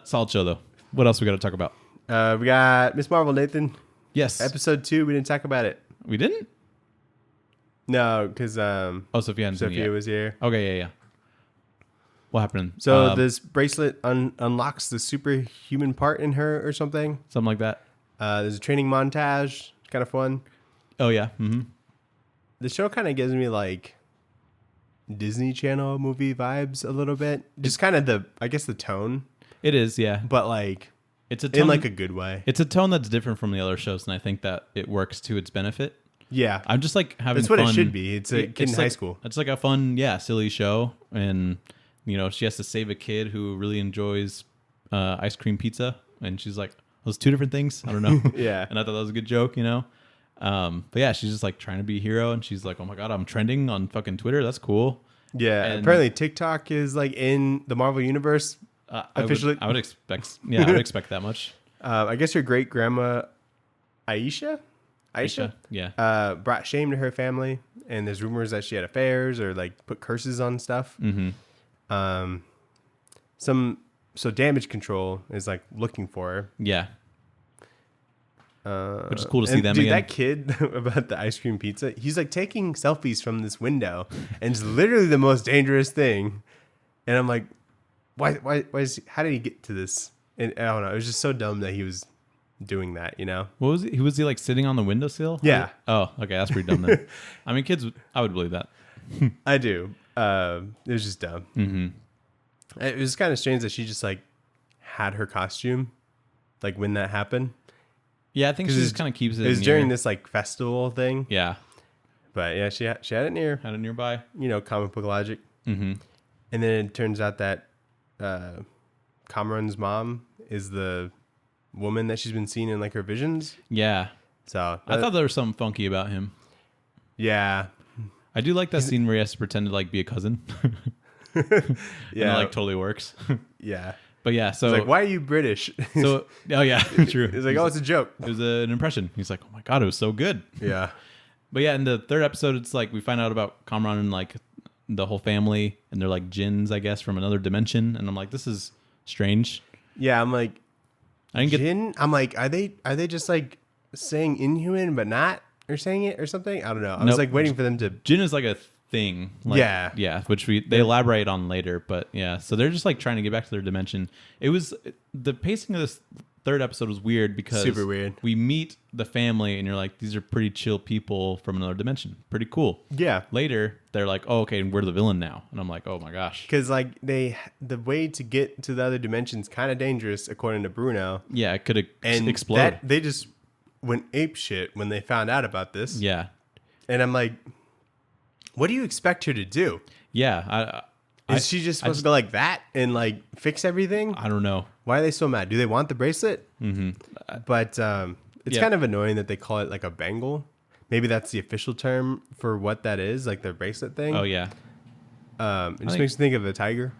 Solid show though. What else we got to talk about? We got Miss Marvel, Nathan. Yes, Episode 2. We didn't talk about it. we didn't. No, because Sophia hadn't seen it Sophia yet. was here. Okay, yeah. What happened? So this bracelet unlocks the superhuman part in her or something. Something like that. There's a training montage. Kind of fun. Oh yeah. Mm-hmm. The show kind of gives me like Disney Channel movie vibes a little bit. Just kind of the tone, It is, yeah. but like It's a tone, in like a good way. it's a tone that's different from the other shows, and I think that it works to its benefit. Yeah, I'm just like having that's what fun. it should be. It's a kid in high school. It's like a fun, silly show, and you know she has to save a kid who really enjoys ice cream pizza, and she's like, "Those 2 different things." I don't know. Yeah. And I thought that was a good joke, you know. But yeah, she's just like trying to be a hero, and she's like, "Oh my god, I'm trending on fucking Twitter. That's cool." Yeah, And- apparently TikTok is like in the Marvel universe. Officially? I would expect. Yeah, I would expect that much. I guess your great grandma Aisha, Yeah. brought shame to her family, and there's rumors that she had affairs or like put curses on stuff. Mm-hmm. So damage control is like looking for her. Yeah. Which is cool to see them dude, again. that kid about the ice cream pizza, he's like taking selfies from this window, and it's literally the most dangerous thing. And I'm like, why how did he get to this? And I don't know. It was just so dumb that he was doing that, you know? What was he? Was he like sitting on the windowsill? Yeah. Oh, okay. That's pretty dumb then. I mean, kids, I would believe that. I do. It was just dumb. Mm-hmm. It was kind of strange that she just like had her costume, like when that happened. Yeah, I think she just kind of keeps it. It was near. during this like festival thing. Yeah. But yeah, she had it near, Had it nearby. comic book logic. Mm-hmm. And then it turns out that Kamran's mom is the woman that she's been seeing in like her visions. Yeah. So I thought there was something funky about him. yeah, I do like that scene where he has to pretend to like be a cousin. yeah, And it like totally works. yeah. But yeah, so It's like, why are you British? oh yeah, true. It's like, oh, it's a joke. It was an impression. He's like, oh my god, it was so good. Yeah, But yeah, in the 3rd episode, it's like we find out about Kamran and like the whole family, and they're like jinns, I guess, from another dimension. And I'm like, this is strange. yeah. I'm like, I didn't get. Jin? I'm like, are they just like saying inhuman but not, or saying it or something? I don't know. I was Nope. like waiting for them to. Jinn is like a thing. Like, Yeah. which they elaborate on later. But yeah, so they're just like trying to get back to their dimension. It was the pacing of this third episode was weird because Super weird. we meet the family and you're like, these are pretty chill people from another dimension. Pretty cool. Yeah. Later, they're like, oh, okay, and we're the villain now. And I'm like, oh my gosh. Because like the way to get to the other dimension's kind of dangerous, according to Bruno. Yeah, it could And explode. they just went ape shit when they found out about this. Yeah. And I'm like, what do you expect her to do? Yeah. Is she just supposed to go like that and like fix everything? I don't know. Why are they so mad? Do they want the bracelet? Mm-hmm. But it's Yeah. kind of annoying that they call it like a bangle. Maybe that's the official term for what that is, like the bracelet thing. Oh, yeah. It just makes me think of the tiger.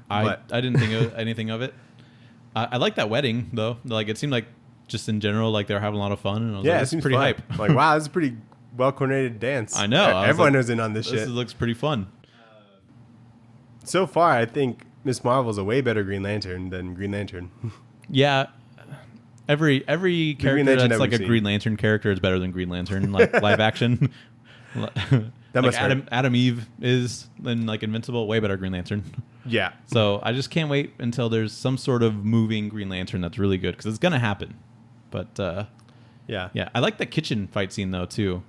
I didn't think of anything of it. I like that wedding, though. Like, it seemed like just in general, like they were having a lot of fun. And I was like, it this is seems pretty fun. hype. Like, wow, this is a pretty well coordinated dance. I know. I was Everyone like, was in on this shit. This looks pretty fun. So far, I think Miss Marvel's a way better Green Lantern than Green Lantern. Yeah. Every Green character Lantern that's like a we've Green Lantern character is better than Green Lantern, like live action. That like must hurt. Adam Eve is then like Invincible, way better Green Lantern. Yeah. So I just can't wait until there's some sort of moving Green Lantern that's really good because it's gonna happen. But Yeah. yeah, I like the kitchen fight scene though too,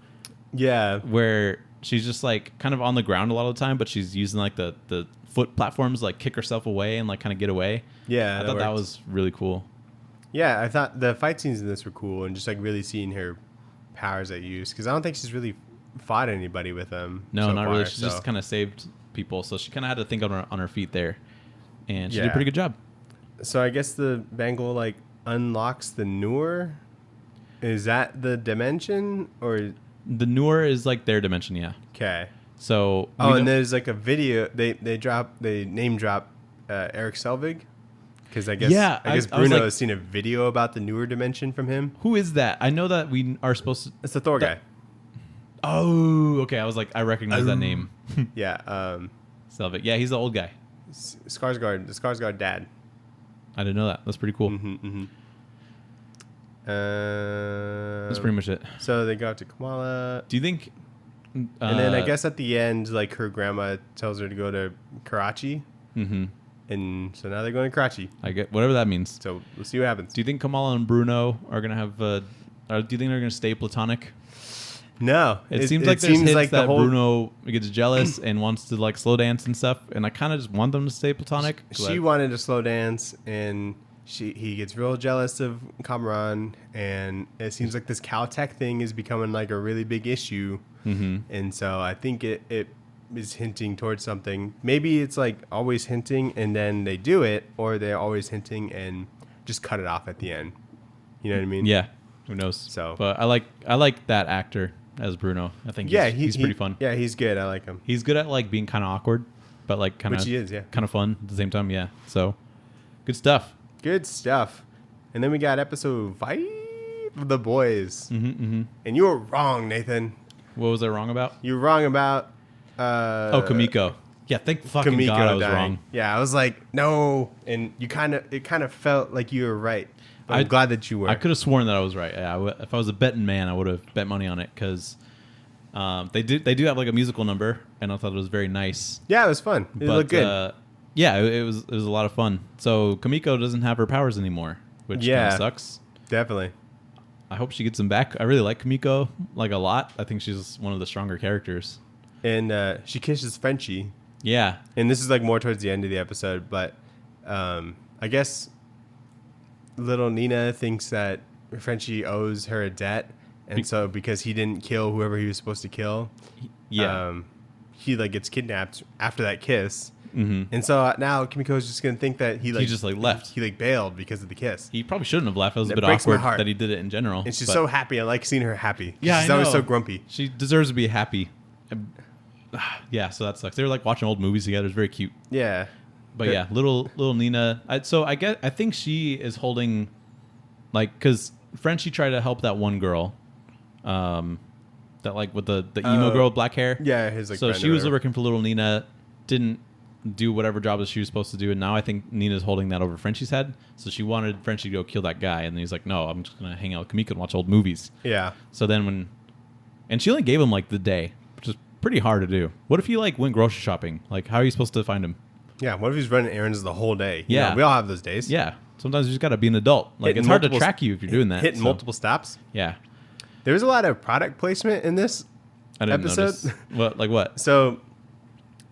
Yeah. where she's just like kind of on the ground a lot of the time, but she's using like the foot platforms to, like kick herself away and like kind of get away. Yeah. I thought that was really cool. Yeah, I thought the fight scenes in this were cool, and just like really seeing her powers at use, because I don't think she's really fought anybody with them. No, so not far, really. She so. just kind of saved people, so she kind of had to think on her feet there, and she did Yeah. a pretty good job. So I guess the bangle like unlocks the newer. Is that the dimension or The newer is like their dimension, yeah. okay? So Oh, we and know- there's like a video. They name drop Eric Selvig, because I guess Yeah, I guess I was Bruno like- has seen a video about the newer dimension from him. who is that? I know that we are supposed to. It's the Thor guy. Oh, okay. I was like, I recognize that name. Yeah, Selvig. Yeah, he's the old guy. Skarsgård, the Skarsgård dad. I didn't know that. That's pretty cool. That's pretty much it. So they go out to Kamala, Do you think? and then I guess at the end, like her grandma tells her to go to Karachi, and so now they're going to Karachi. I get whatever that means. So we'll see what happens. Do you think Kamala and Bruno are gonna have? Do you think they're gonna stay platonic? No, It seems like there's seems hints like that the whole Bruno gets jealous and wants to like slow dance and stuff, and I kind of just want them to stay platonic. she wanted to slow dance, and he gets real jealous of Kamran, and it seems like this Caltech thing is becoming like a really big issue, and so I think it is hinting towards something. Maybe it's like always hinting and then they do it, or they're always hinting and just cut it off at the end. You know what I mean? Yeah, who knows? So- but I like that actor as Bruno. I think he's pretty fun. Yeah, he's good. I like him. He's good at like being kind of awkward, but like kind of Which he is, yeah. kind of fun at the same time. Yeah, so good stuff. Good stuff. And then we got episode 5 of The Boys. And you were wrong, Nathan. What was I wrong about? You were wrong about Kamiko. Yeah, thank fucking Kamiko God I was dying. wrong. Yeah, I was like, no, and it kind of felt like you were right. But I'm glad that you were. I could have sworn that I was right. Yeah, if I was a betting man, I would have bet money on it because they do have like a musical number, and I thought it was very nice. Yeah, it was fun. It looked good. Yeah, it was a lot of fun. So Kamiko doesn't have her powers anymore, which kind Yeah. of sucks. Definitely. I hope she gets them back. I really like Kamiko like a lot. I think she's one of the stronger characters. And she kisses Frenchie. Yeah, And this is like more towards the end of the episode, but I guess little Nina thinks that Frenchie owes her a debt, and so because he didn't kill whoever he was supposed to kill, he like gets kidnapped after that kiss, and so now Kimiko's just gonna think that he just like left. he like bailed because of the kiss, He probably shouldn't have left. It was a That bit breaks my awkward heart. that he did it in general. and she's but so happy. I like seeing her happy. Yeah, she's I always know. so grumpy. She deserves to be happy. Yeah, so that sucks. They were like watching old movies together. It's very cute. Yeah, But yeah, little Nina. I think she is holding, like, because Frenchie tried to help that one girl, that like with the emo girl with black hair. yeah, his like. So friend she or was whatever. working for little Nina, didn't do whatever job that she was supposed to do, and now I think Nina's holding that over Frenchie's head. So she wanted Frenchie to go kill that guy, and then he's like, "No, I'm just gonna hang out with Kamiko and watch old movies." Yeah, So then and she only gave him like the day, which is pretty hard to do. What if he like went grocery shopping? Like, how are you supposed to find him? Yeah, what if he's running errands the whole day? Yeah. We all have those days. Yeah. Sometimes you just got to be an adult. Like, Hitting it's hard to multiple- track you if you're doing that. Hitting so, multiple stops. Yeah. There was a lot of product placement in this I didn't episode. notice. What? Like what? So,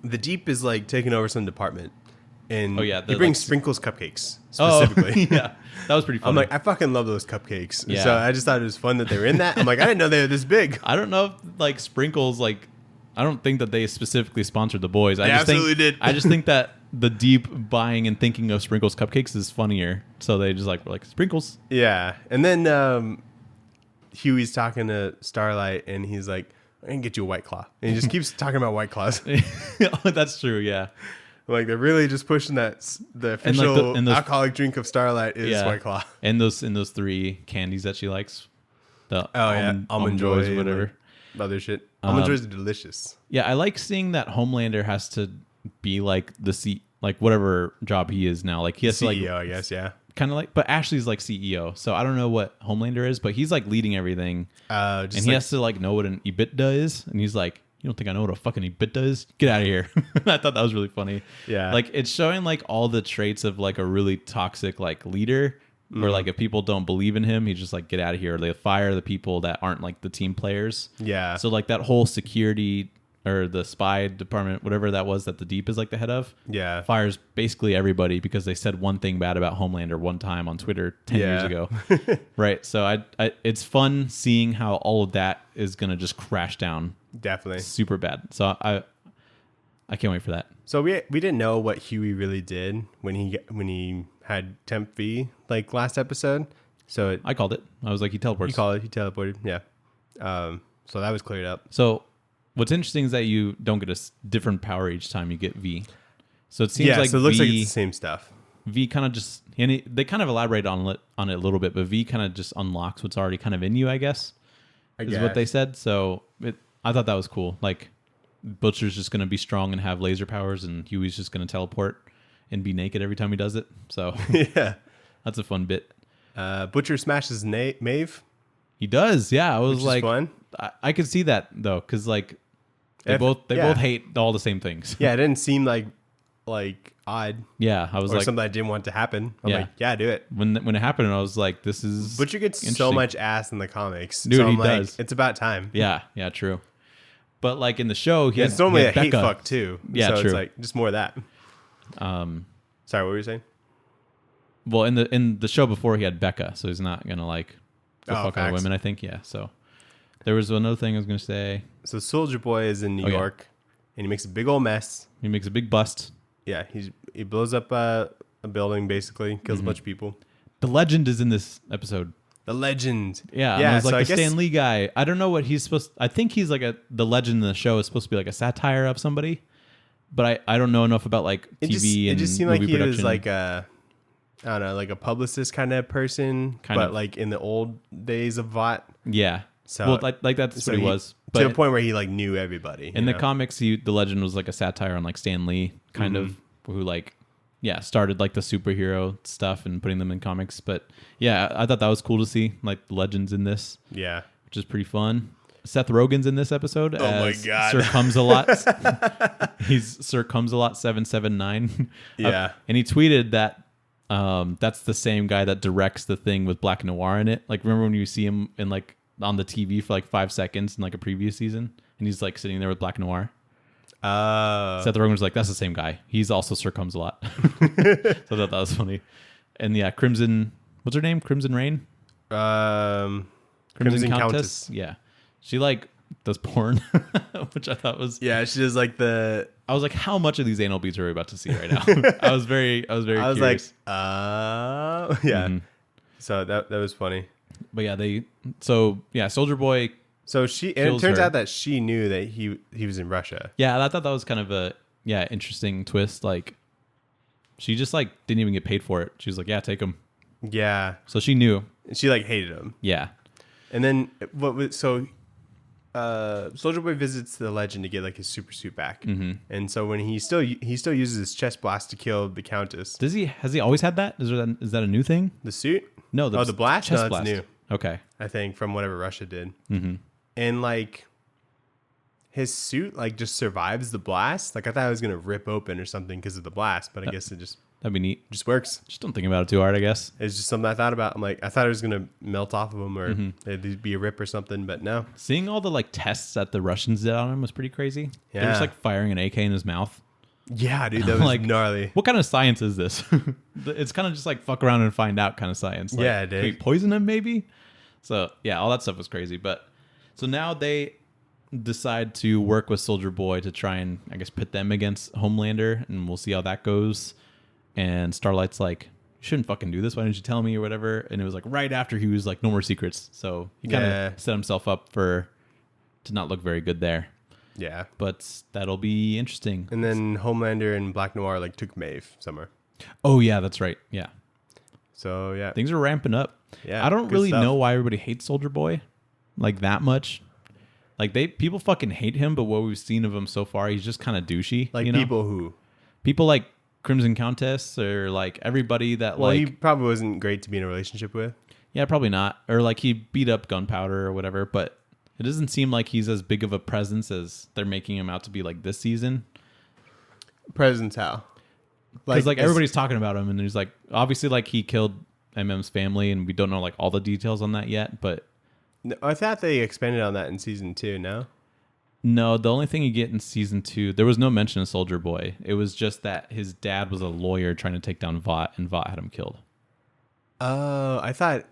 the Deep is like taking over some department, and Oh, yeah, he the, brings like, Sprinkles cupcakes specifically. Oh, yeah. That was pretty funny. I'm like, I fucking love those cupcakes. Yeah. So I just thought it was fun that they were in that. I'm like, I didn't know they were this big. I don't know if, like, Sprinkles, like, I don't think that they specifically sponsored the boys. They absolutely did. I just think that the Deep buying and thinking of Sprinkles cupcakes is funnier. So they just like were like Sprinkles. Yeah, and then Huey's talking to Starlight, and he's like, "I can get you a White Claw," and he just keeps talking about White Claws. Oh, that's true. Yeah. Like they're really just pushing that the official and those, alcoholic drink of Starlight is White Claw. And those 3 candies that she likes. The Almond Joys, Joy, whatever. and other shit. Almond Joys are delicious. Yeah, I like seeing that Homelander has to be like like whatever job he is now. Like he has CEO, to like I guess. Yeah. kind of like, but Ashley's like CEO, so I don't know what Homelander is, but he's like leading everything, and he has to like know what an EBITDA is, and he's like, "You don't think I know what a fucking EBITDA is? Get out of here!" I thought that was really funny. Yeah, like it's showing like all the traits of like a really toxic like leader, where like if people don't believe in him, he's just like, "Get out of here!" They fire the people that aren't like the team players. Yeah. So like that whole security or the spy department, whatever that was that the Deep is like the head of, Yeah. fires basically everybody because they said one thing bad about Homelander one time on Twitter 10 years ago. Right. So I it's fun seeing how all of that is going to just crash down. Definitely. Super bad. So I can't wait for that. So we didn't know what Huey really did when he had Temp V like last episode. So I called it. I was like, he teleports. You call it. He teleported. Yeah. So that was cleared up. So what's interesting is that you don't get a different power each time you get V. So it seems like so it looks like V, it's the same stuff. V kind of just, and they kind of elaborate on it a little bit, but V kind of just unlocks what's already kind of in you, I guess, is what they said. So I thought that was cool. Like Butcher's just going to be strong and have laser powers, and Huey's just going to teleport and be naked every time he does it. So yeah, that's a fun bit. Butcher smashes Maeve. He does. Yeah. I was Which like, is fun. I could see that though. Cause like they both hate all the same things. Yeah. It didn't seem like odd. Yeah. I was or like, something I didn't want to happen. I'm like, yeah, do it. When it happened, I was like, this is Butcher gets so much ass in the comics. Dude, so I'm he like, does. It's about time. Yeah. Yeah. True. But like in the show, It's normally he a had hate Becca. fuck too. Yeah, so true. it's like just more of that. Sorry, what were you saying? Well, in the show before, he had Becca, so he's not gonna like go fuck other facts. women. I think. Yeah. So there was another thing I was gonna say. So Soldier Boy is in New Oh, yeah. York, and he makes a big old mess. He makes a big bust. Yeah, he blows up a building, basically kills a bunch of people. The Legend is in this episode. The Legend. Yeah, yeah. and I was like so I the guess Stan Lee guy. I don't know what he's supposed. I think he's like the Legend in the show is supposed to be like a satire of somebody, but I don't know enough about like TV it and just seemed like movie he production. was like a, I don't know, like a publicist kind of person, Kind but of. like in the old days of VOT. Yeah. So Well, like that's so what he was. to But the point where he like knew everybody. in the comics, the Legend was like a satire on like Stan Lee, kind of, who like, started like the superhero stuff and putting them in comics. But yeah, I thought that was cool to see like the Legends in this, Yeah. which is pretty fun. Seth Rogen's in this episode. Oh my God. Sir Comes-a-Lot. He's Sir Comes-a-Lot 779. Yeah. And he tweeted that that's the same guy that directs the thing with Black Noir in it. Like, remember when you see him in like on the TV for like 5 seconds in like a previous season, and he's like sitting there with Black Noir. Seth Rogen was like, that's the same guy. He's also Sir Comes-a-Lot. So I thought that was funny. And yeah, Crimson, what's her name? Crimson Rain? Crimson Countess. Yeah. She like does porn, which I thought was. Yeah, she does like the. I was like, how much of these anal beads are we about to see right now? I was very I was curious. like, yeah. Mhm. So that was funny. But yeah, Soldier Boy. So and it Kills turns her. out that she knew that he was in Russia. Yeah, I thought that was kind of a interesting twist. Like, she just like didn't even get paid for it. She was like, yeah, take him. Yeah, So she knew. she like hated him. Yeah. And then Soldier Boy visits the Legend to get like his super suit back. Mm-hmm. And so when he still uses his chest blast to kill the Countess. Has he always had that? Is that a new thing? The suit? No, the blast? chest No, blast. that's new. Okay. I think from whatever Russia did. Mm-hmm. And like his suit like just survives the blast. Like I thought it was gonna rip open or something because of the blast, but I guess it That'd be neat. just works. Just don't think about it too hard, I guess. It's just something I thought about. I'm like, I thought it was gonna melt off of him or it'd be a rip or something, but no. Seeing all the like tests that the Russians did on him was pretty crazy. They're just Yeah. like firing an AK in his mouth. Yeah, dude, that was Like, gnarly. What kind of science is this? It's kind of just like fuck around and find out kind of science. Like, Yeah, dude. can we poison him maybe? So yeah, all that stuff was crazy. But so now they decide to work with Soldier Boy to try and I guess pit them against Homelander, and we'll see how that goes. And Starlight's like, you shouldn't fucking do this. Why didn't you tell me or whatever? And it was like right after he was like, no more secrets. So he kind of set himself up to not look very good there. Yeah. But that'll be interesting. And then Homelander and Black Noir like took Maeve somewhere. Oh yeah, that's right. Yeah. So yeah. Things are ramping up. Yeah. I don't good really stuff. know why everybody hates Soldier Boy like that much. Like people fucking hate him, but what we've seen of him so far, he's just kind of douchey. Like you know? people like Crimson Countess or like everybody that well, like he probably wasn't great to be in a relationship with. yeah, probably not. Or like he beat up Gunpowder or whatever, but it doesn't seem like he's as big of a presence as they're making him out to be like this season. Presence how? Because like everybody's talking about him, and there's like obviously like he killed MM's family, and we don't know like all the details on that yet. But No, I thought they expanded on that in season 2. No. no, the only thing you get in season 2, there was no mention of Soldier Boy. It was just that his dad was a lawyer trying to take down Vought, and Vought had him killed. Oh, I thought.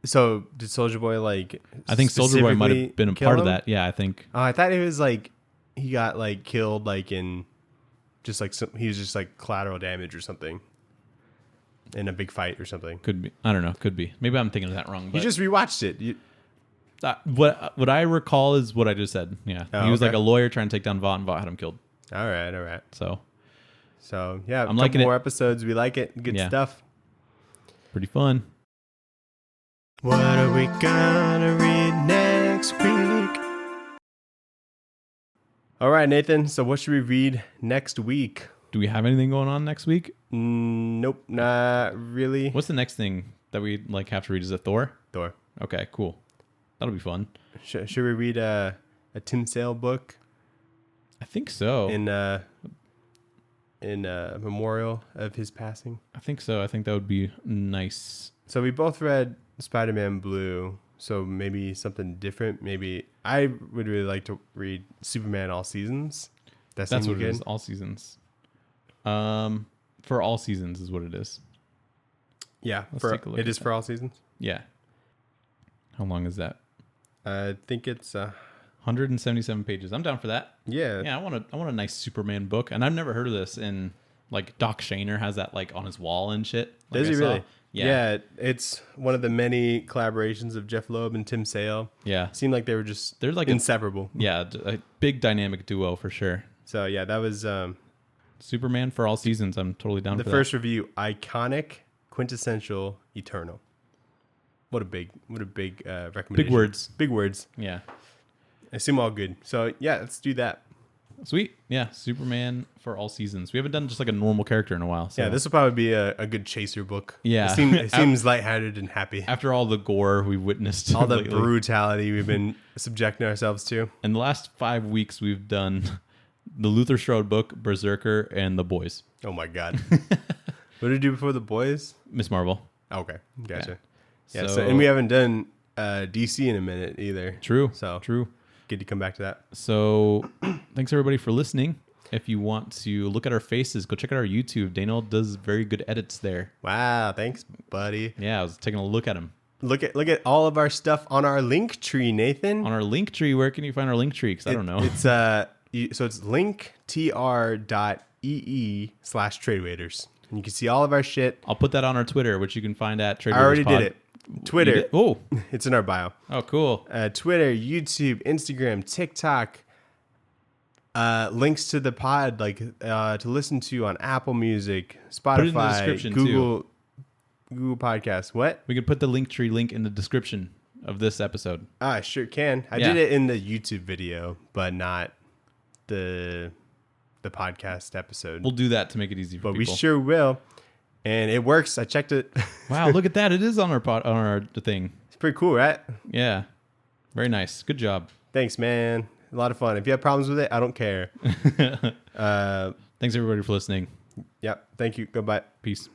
So did Soldier Boy like? I think Soldier Boy might specifically have been a kill part of him? that. Yeah, I think. Oh, I thought it was like he got like killed like in, just like he was just like collateral damage or something, in a big fight or something. Could be. I don't know. Could be. Maybe I'm thinking of that wrong. But You just rewatched it. what I recall is what I just said. Yeah, Oh, he was okay. like a lawyer trying to take down Vought, and Vought had him killed. All right. So So yeah, I'm a liking couple it. more episodes. We like it. Good Yeah. stuff. pretty fun. What are we gonna read next week? All right, Nathan. So what should we read next week? Do we have anything going on next week? Nope, not really. What's the next thing that we like have to read? Is it Thor? Thor? Okay, cool. That'll be fun. Should we read a Tim Sale book I think so. in memorial of his passing? I think so. I think that would be nice. So we both read Spider-Man Blue. So maybe something different. Maybe I would really like to read Superman All Seasons. That's seems what it good. is. All seasons. For all seasons is what it is. Yeah, Let's for, take a look it at is that. for all seasons. Yeah. How long is that? I think it's 177 pages. I'm down for that. yeah. Yeah, I want a nice Superman book, and I've never heard of this. And like Doc Shaner has that like on his wall and shit. Like Does he I saw. really? Yeah. It's one of the many collaborations of Jeff Loeb and Tim Sale. Yeah. Seemed like they were just They're like inseparable. a big dynamic duo for sure. So yeah, that was Superman for all seasons. I'm totally down the for first review. Iconic, quintessential, eternal. What a big recommendation. Big words. Big words. that. Yeah. I assume all good. So yeah, let's do that. Sweet. Yeah. Superman for all seasons. We haven't done just like a normal character in a while. So Yeah, this will probably be a good chaser book. Yeah. It seems lighthearted and happy. after all the gore we've witnessed, All the lately. brutality we've been subjecting ourselves to. In the last 5 weeks, we've done the Luther Strode book, Berserker, and The Boys. Oh my god. What did we do before the boys? Miss Marvel. Okay, gotcha. Yeah. Yeah, So- so, and we haven't done DC in a minute either. True. So True. good to come back to that. So thanks everybody for listening. If you want to look at our faces, go check out our YouTube. Daniel does very good edits there. Wow, thanks, buddy. Yeah, I was taking a look at him. Look at all of our stuff on our Linktree, Nathan. On our Linktree, where can you find our Linktree? Because I don't know. It's so it's linktr.ee/tradewaiters. And you can see all of our shit. I'll put that on our Twitter, which you can find at I already tradewaiterspod. did it. Twitter. You did? Oh, It's in our bio. cool. Twitter, YouTube, Instagram, TikTok. Links to the pod, like to listen to on Apple Music, Spotify, Put it in the description, Google Podcasts. What? We could put the Linktree link in the description of this episode. I sure can. I Yeah. did it in the YouTube video, but not the podcast episode. We'll do that to make it easy for but people. we sure will. And it works. I checked it. Wow, look at that. It is on our thing. It's pretty cool, right? Yeah. Very nice. Good job. Thanks, man. A lot of fun. If you have problems with it, I don't care. Thanks everybody for listening. Yep. Thank you. Goodbye. Peace.